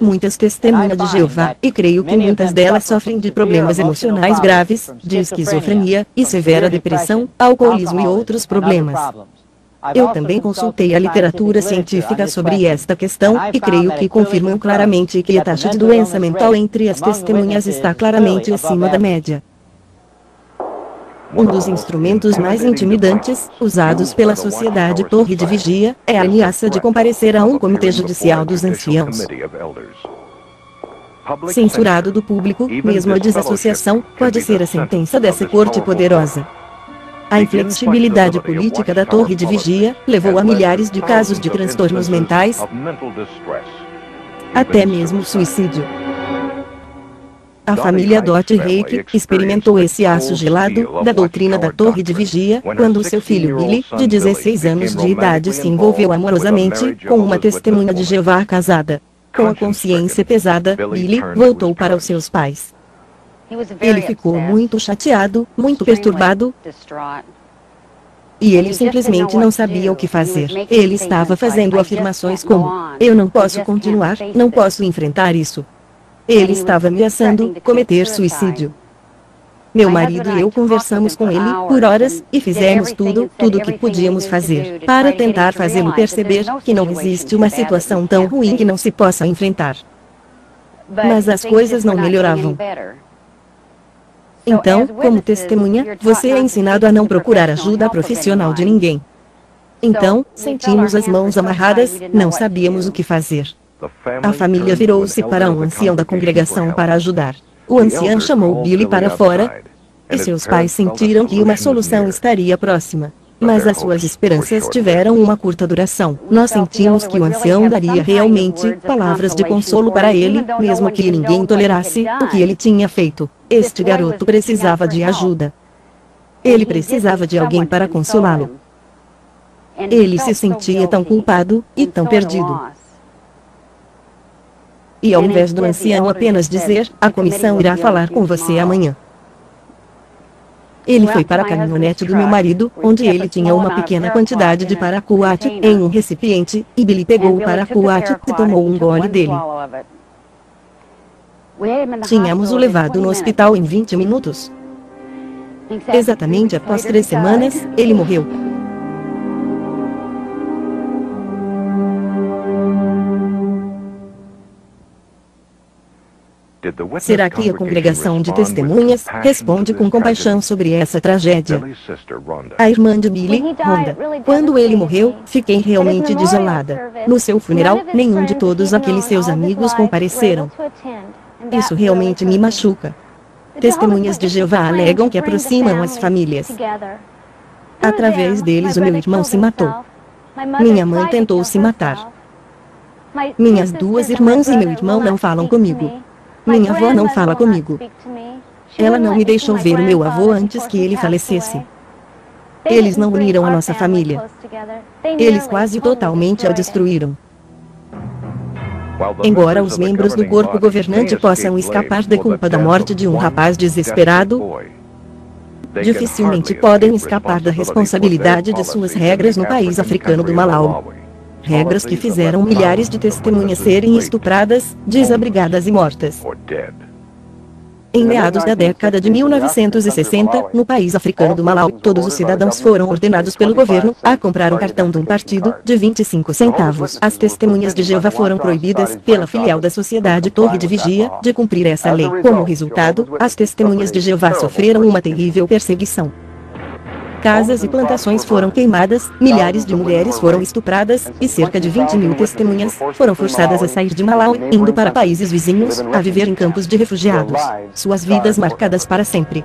muitas testemunhas de Jeová, e creio que muitas delas sofrem de problemas emocionais graves, de esquizofrenia, e severa depressão, alcoolismo e outros problemas. Eu também consultei a literatura científica sobre esta questão, e creio que confirmam claramente que a taxa de doença mental entre as testemunhas está claramente acima da média. Um dos instrumentos mais intimidantes, usados pela Sociedade Torre de Vigia, é a ameaça de comparecer a um comitê judicial dos anciãos. Censurado do público, mesmo a desassociação, pode ser a sentença dessa corte poderosa. A inflexibilidade política da Torre de Vigia levou a milhares de casos de transtornos mentais, até mesmo suicídio. A família Dot Reik experimentou esse aço gelado da doutrina da Torre de Vigia, quando seu filho Billy, de 16 anos de idade, se envolveu amorosamente com uma testemunha de Jeová casada. Com a consciência pesada, Billy voltou para os seus pais. Ele ficou muito chateado, muito perturbado, e ele simplesmente não sabia o que fazer. Ele estava fazendo afirmações como: eu não posso continuar, não posso enfrentar isso. Ele estava ameaçando cometer suicídio. Meu marido e eu conversamos com ele por horas, e fizemos tudo o que podíamos fazer, para tentar fazê-lo perceber que não existe uma situação tão ruim que não se possa enfrentar. Mas as coisas não melhoravam. Então, como testemunha, você é ensinado a não procurar ajuda profissional de ninguém. Então, sentimos as mãos amarradas, não sabíamos o que fazer. A família virou-se para um ancião da congregação para ajudar. O ancião chamou Billy para fora, e seus pais sentiram que uma solução estaria próxima. Mas as suas esperanças tiveram uma curta duração. Nós sentimos que o ancião daria realmente palavras de consolo para ele, mesmo que ninguém tolerasse o que ele tinha feito. Este garoto precisava de ajuda. Ele precisava de alguém para consolá-lo. Ele se sentia tão culpado e tão perdido. E ao invés do ancião apenas dizer, a comissão irá falar com você amanhã, ele foi para a caminhonete do meu marido, onde ele tinha uma pequena quantidade de paraquat em um recipiente, e Billy pegou o paraquat e tomou um gole dele. Tínhamos o levado no hospital em 20 minutos. Exatamente após 3 semanas, ele morreu. Será que a congregação de testemunhas responde com compaixão sobre essa tragédia? A irmã de Billy, Rhonda. Quando ele morreu, fiquei realmente desolada. No seu funeral, nenhum de todos aqueles seus amigos compareceram. Isso realmente me machuca. Testemunhas de Jeová alegam que aproximam as famílias. Através deles, o meu irmão se matou. Minha mãe tentou se matar. Minhas 2 irmãs e meu irmão não falam comigo. Minha avó não fala comigo. Ela não me deixou ver o meu avô antes que ele falecesse. Eles não uniram a nossa família. Eles quase totalmente a destruíram. Embora os membros do corpo governante possam escapar da culpa da morte de um rapaz desesperado, dificilmente podem escapar da responsabilidade de suas regras no país africano do Malawi. Regras que fizeram milhares de testemunhas serem estupradas, desabrigadas e mortas. Em meados da década de 1960, no país africano do Malawi, todos os cidadãos foram ordenados pelo governo a comprar um cartão de um partido, de 25 centavos. As testemunhas de Jeová foram proibidas, pela filial da Sociedade Torre de Vigia, de cumprir essa lei. Como resultado, as testemunhas de Jeová sofreram uma terrível perseguição. Casas e plantações foram queimadas, milhares de mulheres foram estupradas, e cerca de 20.000 testemunhas foram forçadas a sair de Malawi, indo para países vizinhos, a viver em campos de refugiados. Suas vidas marcadas para sempre.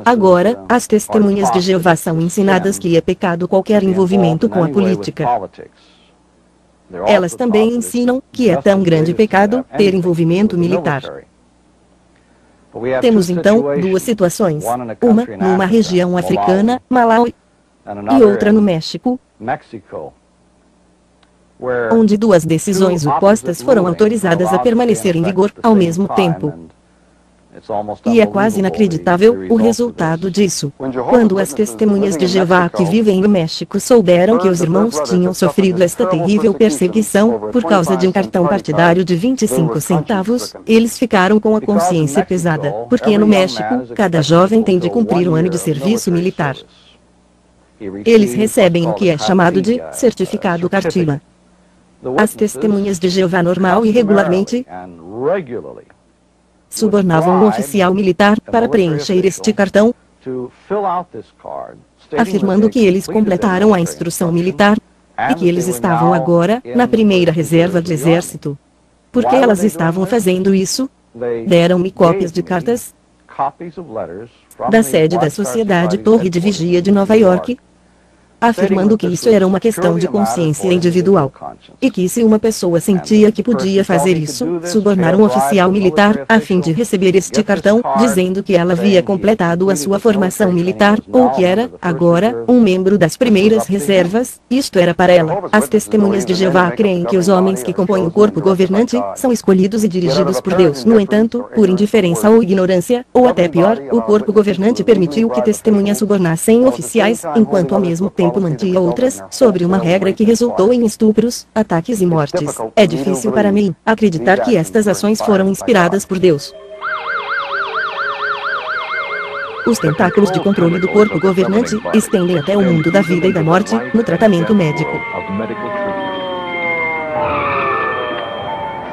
Agora, as testemunhas de Jeová são ensinadas que é pecado qualquer envolvimento com a política. Elas também ensinam que é tão grande pecado ter envolvimento militar. Temos então 2 situações, uma numa região africana, Malawi, e outra no México, onde 2 decisões opostas foram autorizadas a permanecer em vigor ao mesmo tempo. E é quase inacreditável o resultado disso. Quando as testemunhas de Jeová que vivem no México souberam que os irmãos tinham sofrido esta terrível perseguição, por causa de um cartão partidário de 25 centavos, eles ficaram com a consciência pesada, porque no México, cada jovem tem de cumprir um ano de serviço militar. Eles recebem o que é chamado de certificado cartilha. As testemunhas de Jeová normal e regularmente subornavam um oficial militar para preencher este cartão, afirmando que eles completaram a instrução militar, e que eles estavam agora na primeira reserva de exército. Por que elas estavam fazendo isso? Deram-me cópias de cartas da sede da Sociedade Torre de Vigia de Nova York, afirmando que isso era uma questão de consciência individual. E que se uma pessoa sentia que podia fazer isso, subornar um oficial militar, a fim de receber este cartão, dizendo que ela havia completado a sua formação militar, ou que era, agora, um membro das primeiras reservas, isto era para ela. As testemunhas de Jeová creem que os homens que compõem o corpo governante, são escolhidos e dirigidos por Deus. No entanto, por indiferença ou ignorância, ou até pior, o corpo governante permitiu que testemunhas subornassem oficiais, enquanto ao mesmo tempo mantinha outras, sobre uma regra que resultou em estupros, ataques e mortes. É difícil para mim acreditar que estas ações foram inspiradas por Deus. Os tentáculos de controle do corpo governante estendem até o mundo da vida e da morte, no tratamento médico.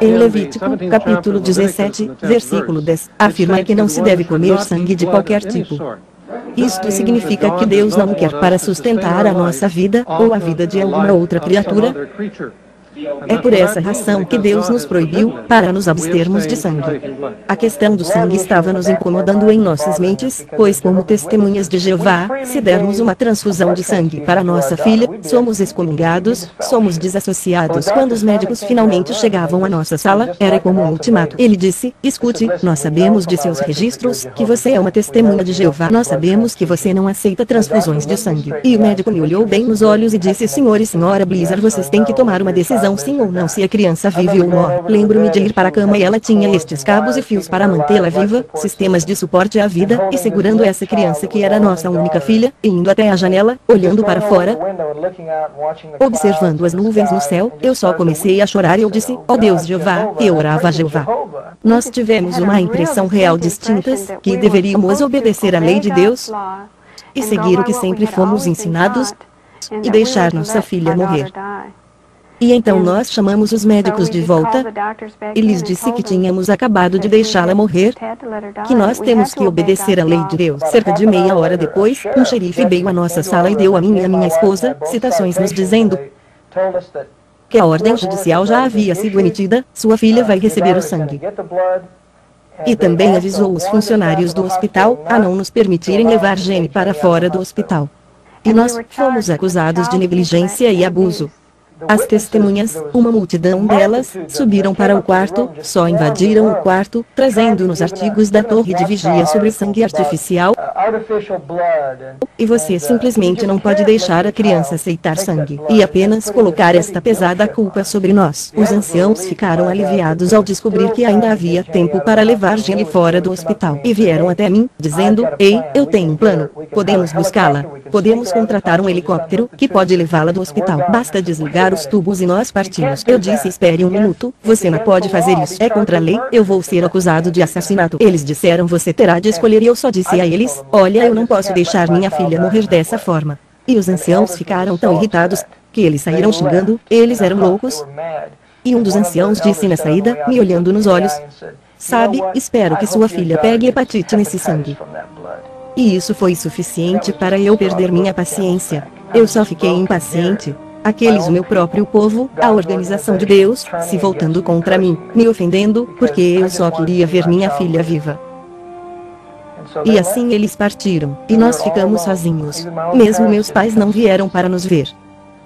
Em Levítico, capítulo 17, versículo 10, afirma que não se deve comer sangue de qualquer tipo. Isto significa que Deus não o quer para sustentar a nossa vida, ou a vida de alguma outra criatura. É por essa razão que Deus nos proibiu, para nos abstermos de sangue. A questão do sangue estava nos incomodando em nossas mentes, pois como testemunhas de Jeová, se dermos uma transfusão de sangue para nossa filha, somos excomungados, somos desassociados. Quando os médicos finalmente chegavam à nossa sala, era como um ultimato. Ele disse, escute, nós sabemos de seus registros, que você é uma testemunha de Jeová. Nós sabemos que você não aceita transfusões de sangue. E o médico me olhou bem nos olhos e disse, senhor e senhora Blizzard, vocês têm que tomar uma decisão sim ou não, se a criança vive ou morre. Lembro-me de ir para a cama e ela tinha estes cabos e fios para mantê-la viva, sistemas de suporte à vida, e segurando essa criança que era nossa única filha, e indo até a janela, olhando para fora, observando as nuvens no céu, eu só comecei a chorar e eu disse, ó Deus Jeová, e eu orava a Jeová. Nós tivemos uma impressão real distintas, que deveríamos obedecer à lei de Deus, e seguir o que sempre fomos ensinados, e deixar nossa filha morrer. E então nós chamamos os médicos de volta, e lhes disse que tínhamos acabado de deixá-la morrer, que nós temos que obedecer à lei de Deus. Cerca de meia hora depois, um xerife veio à nossa sala e deu a mim e a minha esposa citações nos dizendo que a ordem judicial já havia sido emitida, sua filha vai receber o sangue. E também avisou os funcionários do hospital a não nos permitirem levar Jenny para fora do hospital. E nós fomos acusados de negligência e abuso. As testemunhas, uma multidão delas, subiram para o quarto, só invadiram o quarto, trazendo-nos artigos da torre de vigia sobre sangue artificial. E você simplesmente não pode deixar a criança aceitar sangue, e apenas colocar esta pesada culpa sobre nós. Os anciãos ficaram aliviados ao descobrir que ainda havia tempo para levar Jenny fora do hospital. E vieram até mim, dizendo, ei, eu tenho um plano, podemos buscá-la, podemos contratar um helicóptero, que pode levá-la do hospital. Basta desligar os tubos e nós partimos. Eu disse, espere um minuto, você não pode fazer isso. É contra a lei, eu vou ser acusado de assassinato. Eles disseram, você terá de escolher, e eu só disse a eles, olha, eu não posso deixar minha filha morrer dessa forma. E os anciãos ficaram tão irritados, que eles saíram xingando, eles eram loucos. E um dos anciãos disse na saída, me olhando nos olhos, sabe, espero que sua filha pegue hepatite nesse sangue. E isso foi suficiente para eu perder minha paciência. Eu só fiquei impaciente. Aqueles o meu próprio povo, a organização de Deus, se voltando contra mim, me ofendendo, porque eu só queria ver minha filha viva. E assim eles partiram, e nós ficamos sozinhos. Mesmo meus pais não vieram para nos ver.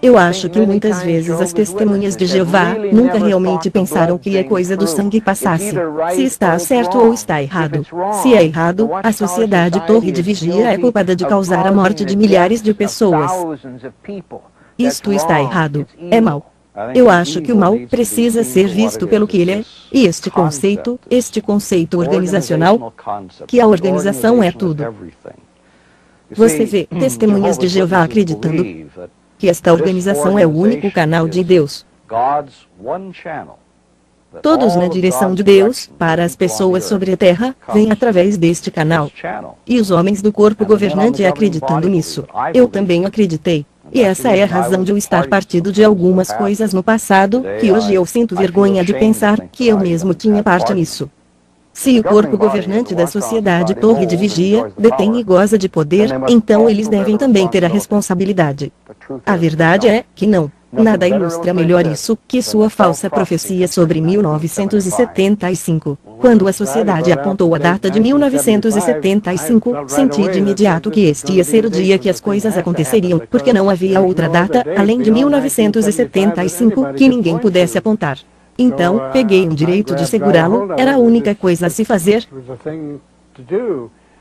Eu acho que muitas vezes as testemunhas de Jeová nunca realmente pensaram que a coisa do sangue passasse. Se está certo ou está errado. Se é errado, a sociedade Torre de Vigia é culpada de causar a morte de milhares de pessoas. Isto está errado. É mal. Eu acho que o mal precisa ser visto pelo que ele é, e este conceito organizacional, que a organização é tudo. Você vê testemunhas de Jeová acreditando que esta organização é o único canal de Deus. Todos na direção de Deus, para as pessoas sobre a terra, vêm através deste canal. E os homens do corpo governante acreditando nisso. Eu também acreditei. E essa é a razão de eu estar partido de algumas coisas no passado, que hoje eu sinto vergonha de pensar que eu mesmo tinha parte nisso. Se o corpo governante da sociedade Torre de Vigia detém e goza de poder, então eles devem também ter a responsabilidade. A verdade é que não. Nada ilustra melhor isso que sua falsa profecia sobre 1975. Quando a sociedade apontou a data de 1975, senti de imediato que este ia ser o dia que as coisas aconteceriam, porque não havia outra data, além de 1975, que ninguém pudesse apontar. Então, peguei um direito de segurá-lo, era a única coisa a se fazer.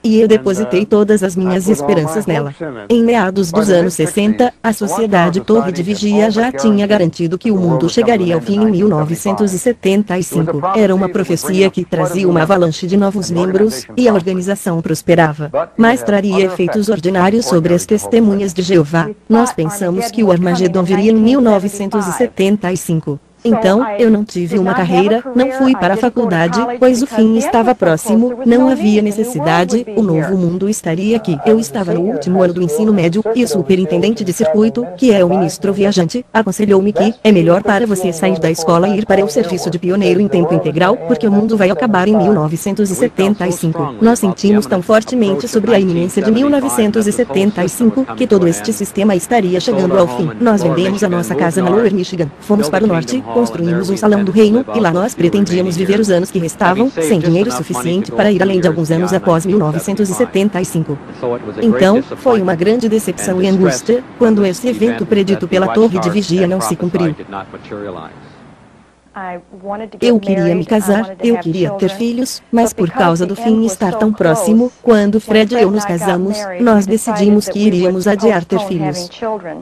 E eu depositei todas as minhas esperanças nela. Em meados dos anos 60, a sociedade Torre de Vigia já tinha garantido que o mundo chegaria ao fim em 1975. Era uma profecia que trazia uma avalanche de novos membros, e a organização prosperava. Mas traria efeitos ordinários sobre as testemunhas de Jeová. Nós pensamos que o Armagedon viria em 1975. Então, eu não tive uma carreira, não fui para a faculdade, pois o fim estava próximo, não havia necessidade, o novo mundo estaria aqui. Eu estava no último ano do ensino médio, e o superintendente de circuito, que é o ministro viajante, aconselhou-me que é melhor para você sair da escola e ir para o serviço de pioneiro em tempo integral, porque o mundo vai acabar em 1975. Nós sentimos tão fortemente sobre a iminência de 1975, que todo este sistema estaria chegando ao fim. Nós vendemos a nossa casa na Lower Michigan, fomos para o norte, construímos um salão do reino, e lá nós pretendíamos viver os anos que restavam, sem dinheiro suficiente para ir além de alguns anos após 1975. Então, foi uma grande decepção e angústia, quando esse evento predito pela Torre de Vigia não se cumpriu. Eu queria me casar, eu queria ter filhos, mas por causa do fim estar tão próximo, quando Fred e eu nos casamos, nós decidimos que iríamos adiar ter filhos.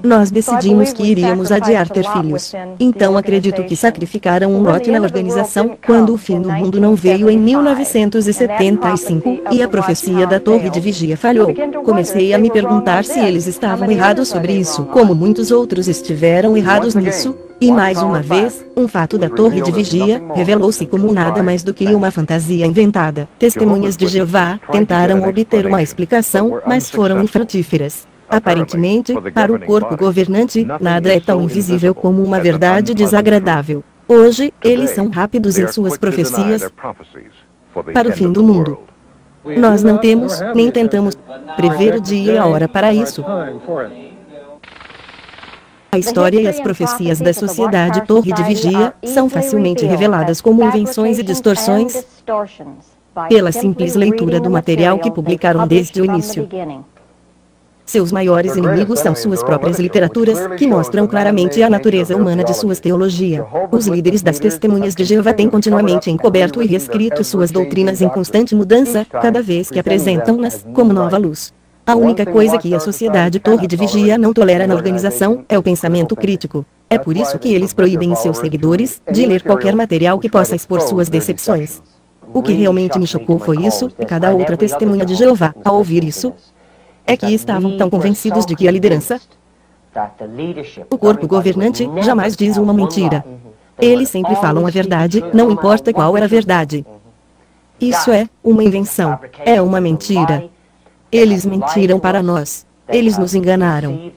Nós decidimos que iríamos adiar ter filhos. Então acredito que sacrificaram um lote na organização, quando o fim do mundo não veio em 1975, e a profecia da Torre de Vigia falhou. Comecei a me perguntar se eles estavam errados sobre isso, como muitos outros estiveram errados nisso. E mais uma vez, um fato da Torre de Vigia revelou-se como nada mais do que uma fantasia inventada. Testemunhas de Jeová tentaram obter uma explicação, mas foram infrutíferas. Aparentemente, para o corpo governante, nada é tão invisível como uma verdade desagradável. Hoje, eles são rápidos em suas profecias para o fim do mundo. Nós não temos, nem tentamos, prever o dia e a hora para isso. A história e as profecias da Sociedade Torre de Vigia são facilmente reveladas como invenções e distorções pela simples leitura do material que publicaram desde o início. Seus maiores inimigos são suas próprias literaturas, que mostram claramente a natureza humana de suas teologias. Os líderes das Testemunhas de Jeová têm continuamente encoberto e reescrito suas doutrinas em constante mudança, cada vez que apresentam-nas como nova luz. A única coisa que a Sociedade Torre de Vigia não tolera na organização é o pensamento crítico. É por isso que eles proíbem seus seguidores de ler qualquer material que possa expor suas decepções. O que realmente me chocou foi isso, e cada outra testemunha de Jeová, ao ouvir isso, é que estavam tão convencidos de que a liderança, o corpo governante, jamais diz uma mentira. Eles sempre falam a verdade, não importa qual é a verdade. Isso é uma invenção. É uma mentira. Eles mentiram para nós. Eles nos enganaram.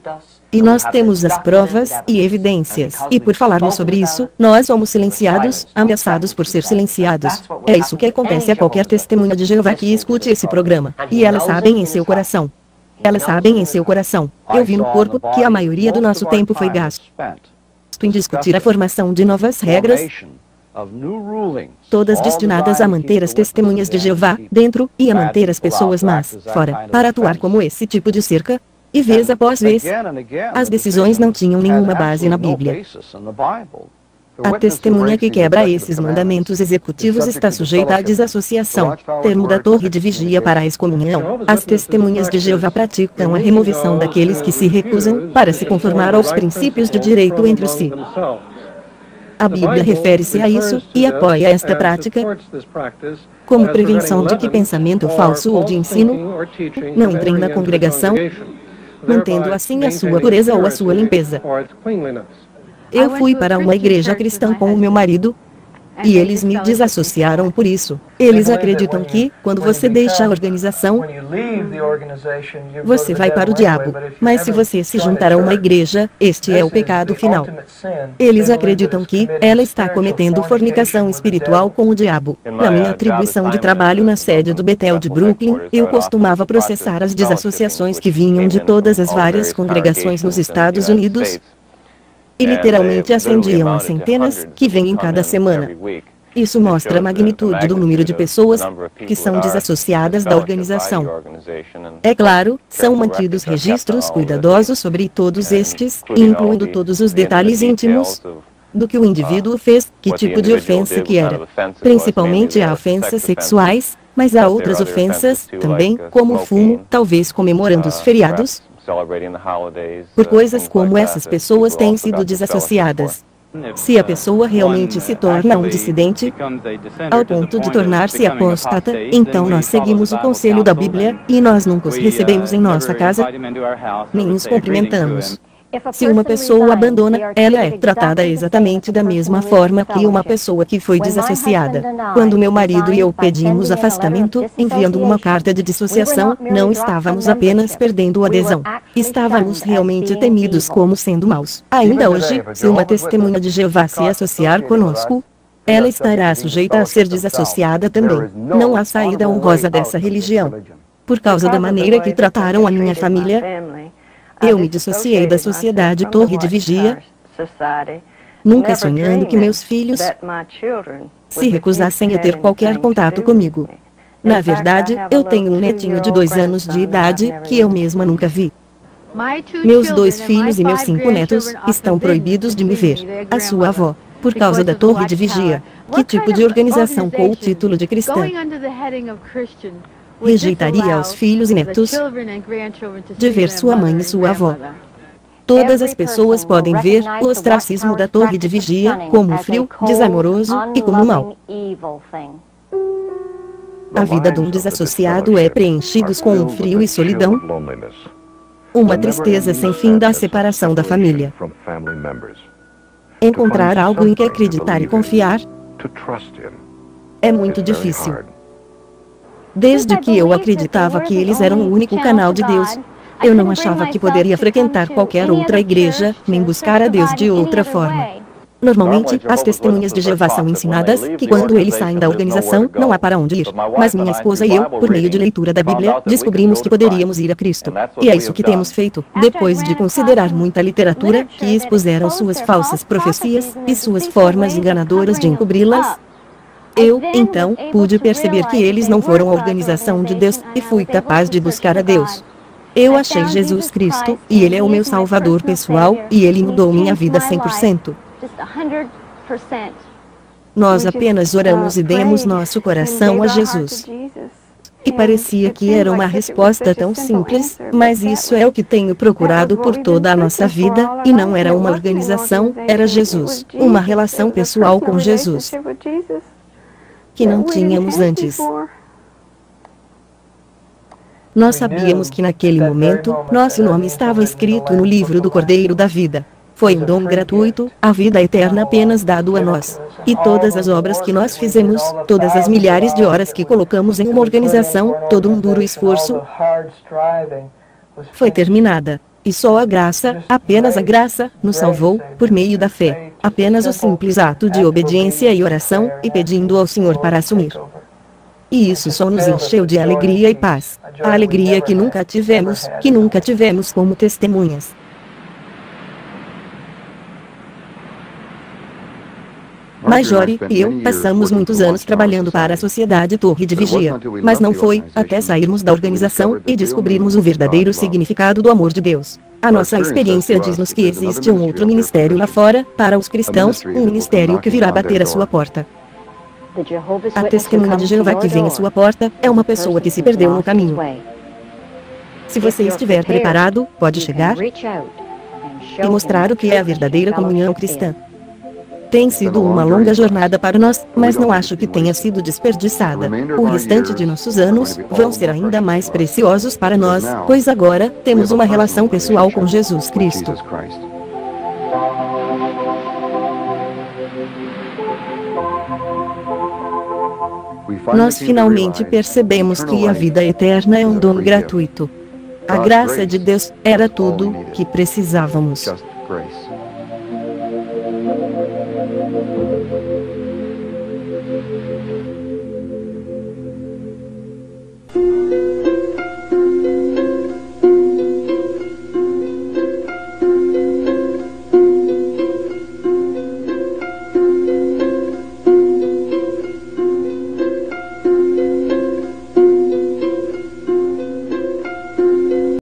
E nós temos as provas e evidências. E por falarmos sobre isso, nós somos silenciados, ameaçados por ser silenciados. É isso que acontece a qualquer testemunha de Jeová que escute esse programa. E elas sabem em seu coração. Elas sabem em seu coração. Eu vi no corpo que a maioria do nosso tempo foi gasto em discutir a formação de novas regras, todas destinadas a manter as testemunhas de Jeová dentro e a manter as pessoas más fora, para atuar como esse tipo de cerca, e vez após vez, as decisões não tinham nenhuma base na Bíblia. A testemunha que quebra esses mandamentos executivos está sujeita à desassociação, termo da Torre de Vigia para a excomunhão. As testemunhas de Jeová praticam a removição daqueles que se recusam para se conformar aos princípios de direito entre si. A Bíblia refere-se a isso, e apoia esta prática, como prevenção de que pensamento falso ou de ensino não entrem na congregação, mantendo assim a sua pureza ou a sua limpeza. Eu fui para uma igreja cristã com o meu marido, e eles me desassociaram por isso. Eles acreditam que, quando você deixa a organização, você vai para o diabo. Mas se você se juntar a uma igreja, este é o pecado final. Eles acreditam que ela está cometendo fornicação espiritual com o diabo. Na minha atribuição de trabalho na sede do Bethel de Brooklyn, eu costumava processar as desassociações que vinham de todas as várias congregações nos Estados Unidos, e literalmente ascendiam a centenas, que vêm em cada semana. Isso mostra a magnitude do número de pessoas que são desassociadas da organização. É claro, são mantidos registros cuidadosos sobre todos estes, incluindo todos os detalhes íntimos do que o indivíduo fez, que tipo de ofensa que era. Principalmente há ofensas sexuais, mas há outras ofensas, também, como fumo, talvez comemorando os feriados. Por coisas como essas pessoas têm sido desassociadas. Se a pessoa realmente se torna um dissidente, ao ponto de tornar-se apóstata, então nós seguimos o conselho da Bíblia, e nós nunca os recebemos em nossa casa, nem os cumprimentamos. Se uma pessoa abandona, ela é tratada exatamente da mesma forma que uma pessoa que foi desassociada. Quando meu marido e eu pedimos afastamento, enviando uma carta de dissociação, não estávamos apenas perdendo a adesão. Estávamos realmente temidos como sendo maus. Ainda hoje, se uma testemunha de Jeová se associar conosco, ela estará sujeita a ser desassociada também. Não há saída honrosa dessa religião. Por causa da maneira que trataram a minha família, eu me dissociei da sociedade Torre de Vigia, nunca sonhando que meus filhos se recusassem a ter qualquer contato comigo. Na verdade, eu tenho um netinho de 2 anos de idade, que eu mesma nunca vi. Meus 2 filhos e meus 5 netos estão proibidos de me ver. A sua avó, por causa da Torre de Vigia. Que tipo de organização com o título de cristã rejeitaria aos filhos e netos de ver sua mãe e sua avó? Todas as pessoas podem ver o ostracismo da Torre de Vigia como frio, desamoroso e como mal. A vida de um desassociado é preenchida com um frio e solidão, uma tristeza sem fim da separação da família. Encontrar algo em que acreditar e confiar é muito difícil. Desde que eu acreditava que eles eram o único canal de Deus, eu não achava que poderia frequentar qualquer outra igreja, nem buscar a Deus de outra forma. Normalmente, as testemunhas de Jeová são ensinadas que quando eles saem da organização, não há para onde ir. Mas minha esposa e eu, por meio de leitura da Bíblia, descobrimos que poderíamos ir a Cristo. E é isso que temos feito, depois de considerar muita literatura que expuseram suas falsas profecias e suas formas enganadoras de encobri-las. Eu, então, pude perceber que eles não foram a organização de Deus, e fui capaz de buscar a Deus. Eu achei Jesus Cristo, e Ele é o meu Salvador pessoal, e Ele mudou minha vida 100%. Nós apenas oramos e demos nosso coração a Jesus. E parecia que era uma resposta tão simples, mas isso é o que tenho procurado por toda a nossa vida, e não era uma organização, era Jesus, uma relação pessoal com Jesus, que não tínhamos antes. Nós sabíamos que naquele momento, nosso nome estava escrito no livro do Cordeiro da Vida. Foi um dom gratuito, a vida eterna apenas dado a nós. E todas as obras que nós fizemos, todas as milhares de horas que colocamos em uma organização, todo um duro esforço, foi terminada. E só a graça, apenas a graça, nos salvou, por meio da fé. Apenas o simples ato de obediência e oração, e pedindo ao Senhor para assumir. E isso só nos encheu de alegria e paz. A alegria que nunca tivemos como testemunhas. Marjorie e eu passamos muitos anos trabalhando para a Sociedade Torre de Vigia. Mas não foi até sairmos da organização e descobrirmos o verdadeiro significado do amor de Deus. A nossa experiência diz-nos que existe um outro ministério lá fora, para os cristãos, um ministério que virá bater à sua porta. A testemunha de Jeová que vem à sua porta é uma pessoa que se perdeu no caminho. Se você estiver preparado, pode chegar e mostrar o que é a verdadeira comunhão cristã. Tem sido uma longa jornada para nós, mas não acho que tenha sido desperdiçada. O restante de nossos anos vão ser ainda mais preciosos para nós, pois agora temos uma relação pessoal com Jesus Cristo. Nós finalmente percebemos que a vida eterna é um dom gratuito. A graça de Deus era tudo que precisávamos.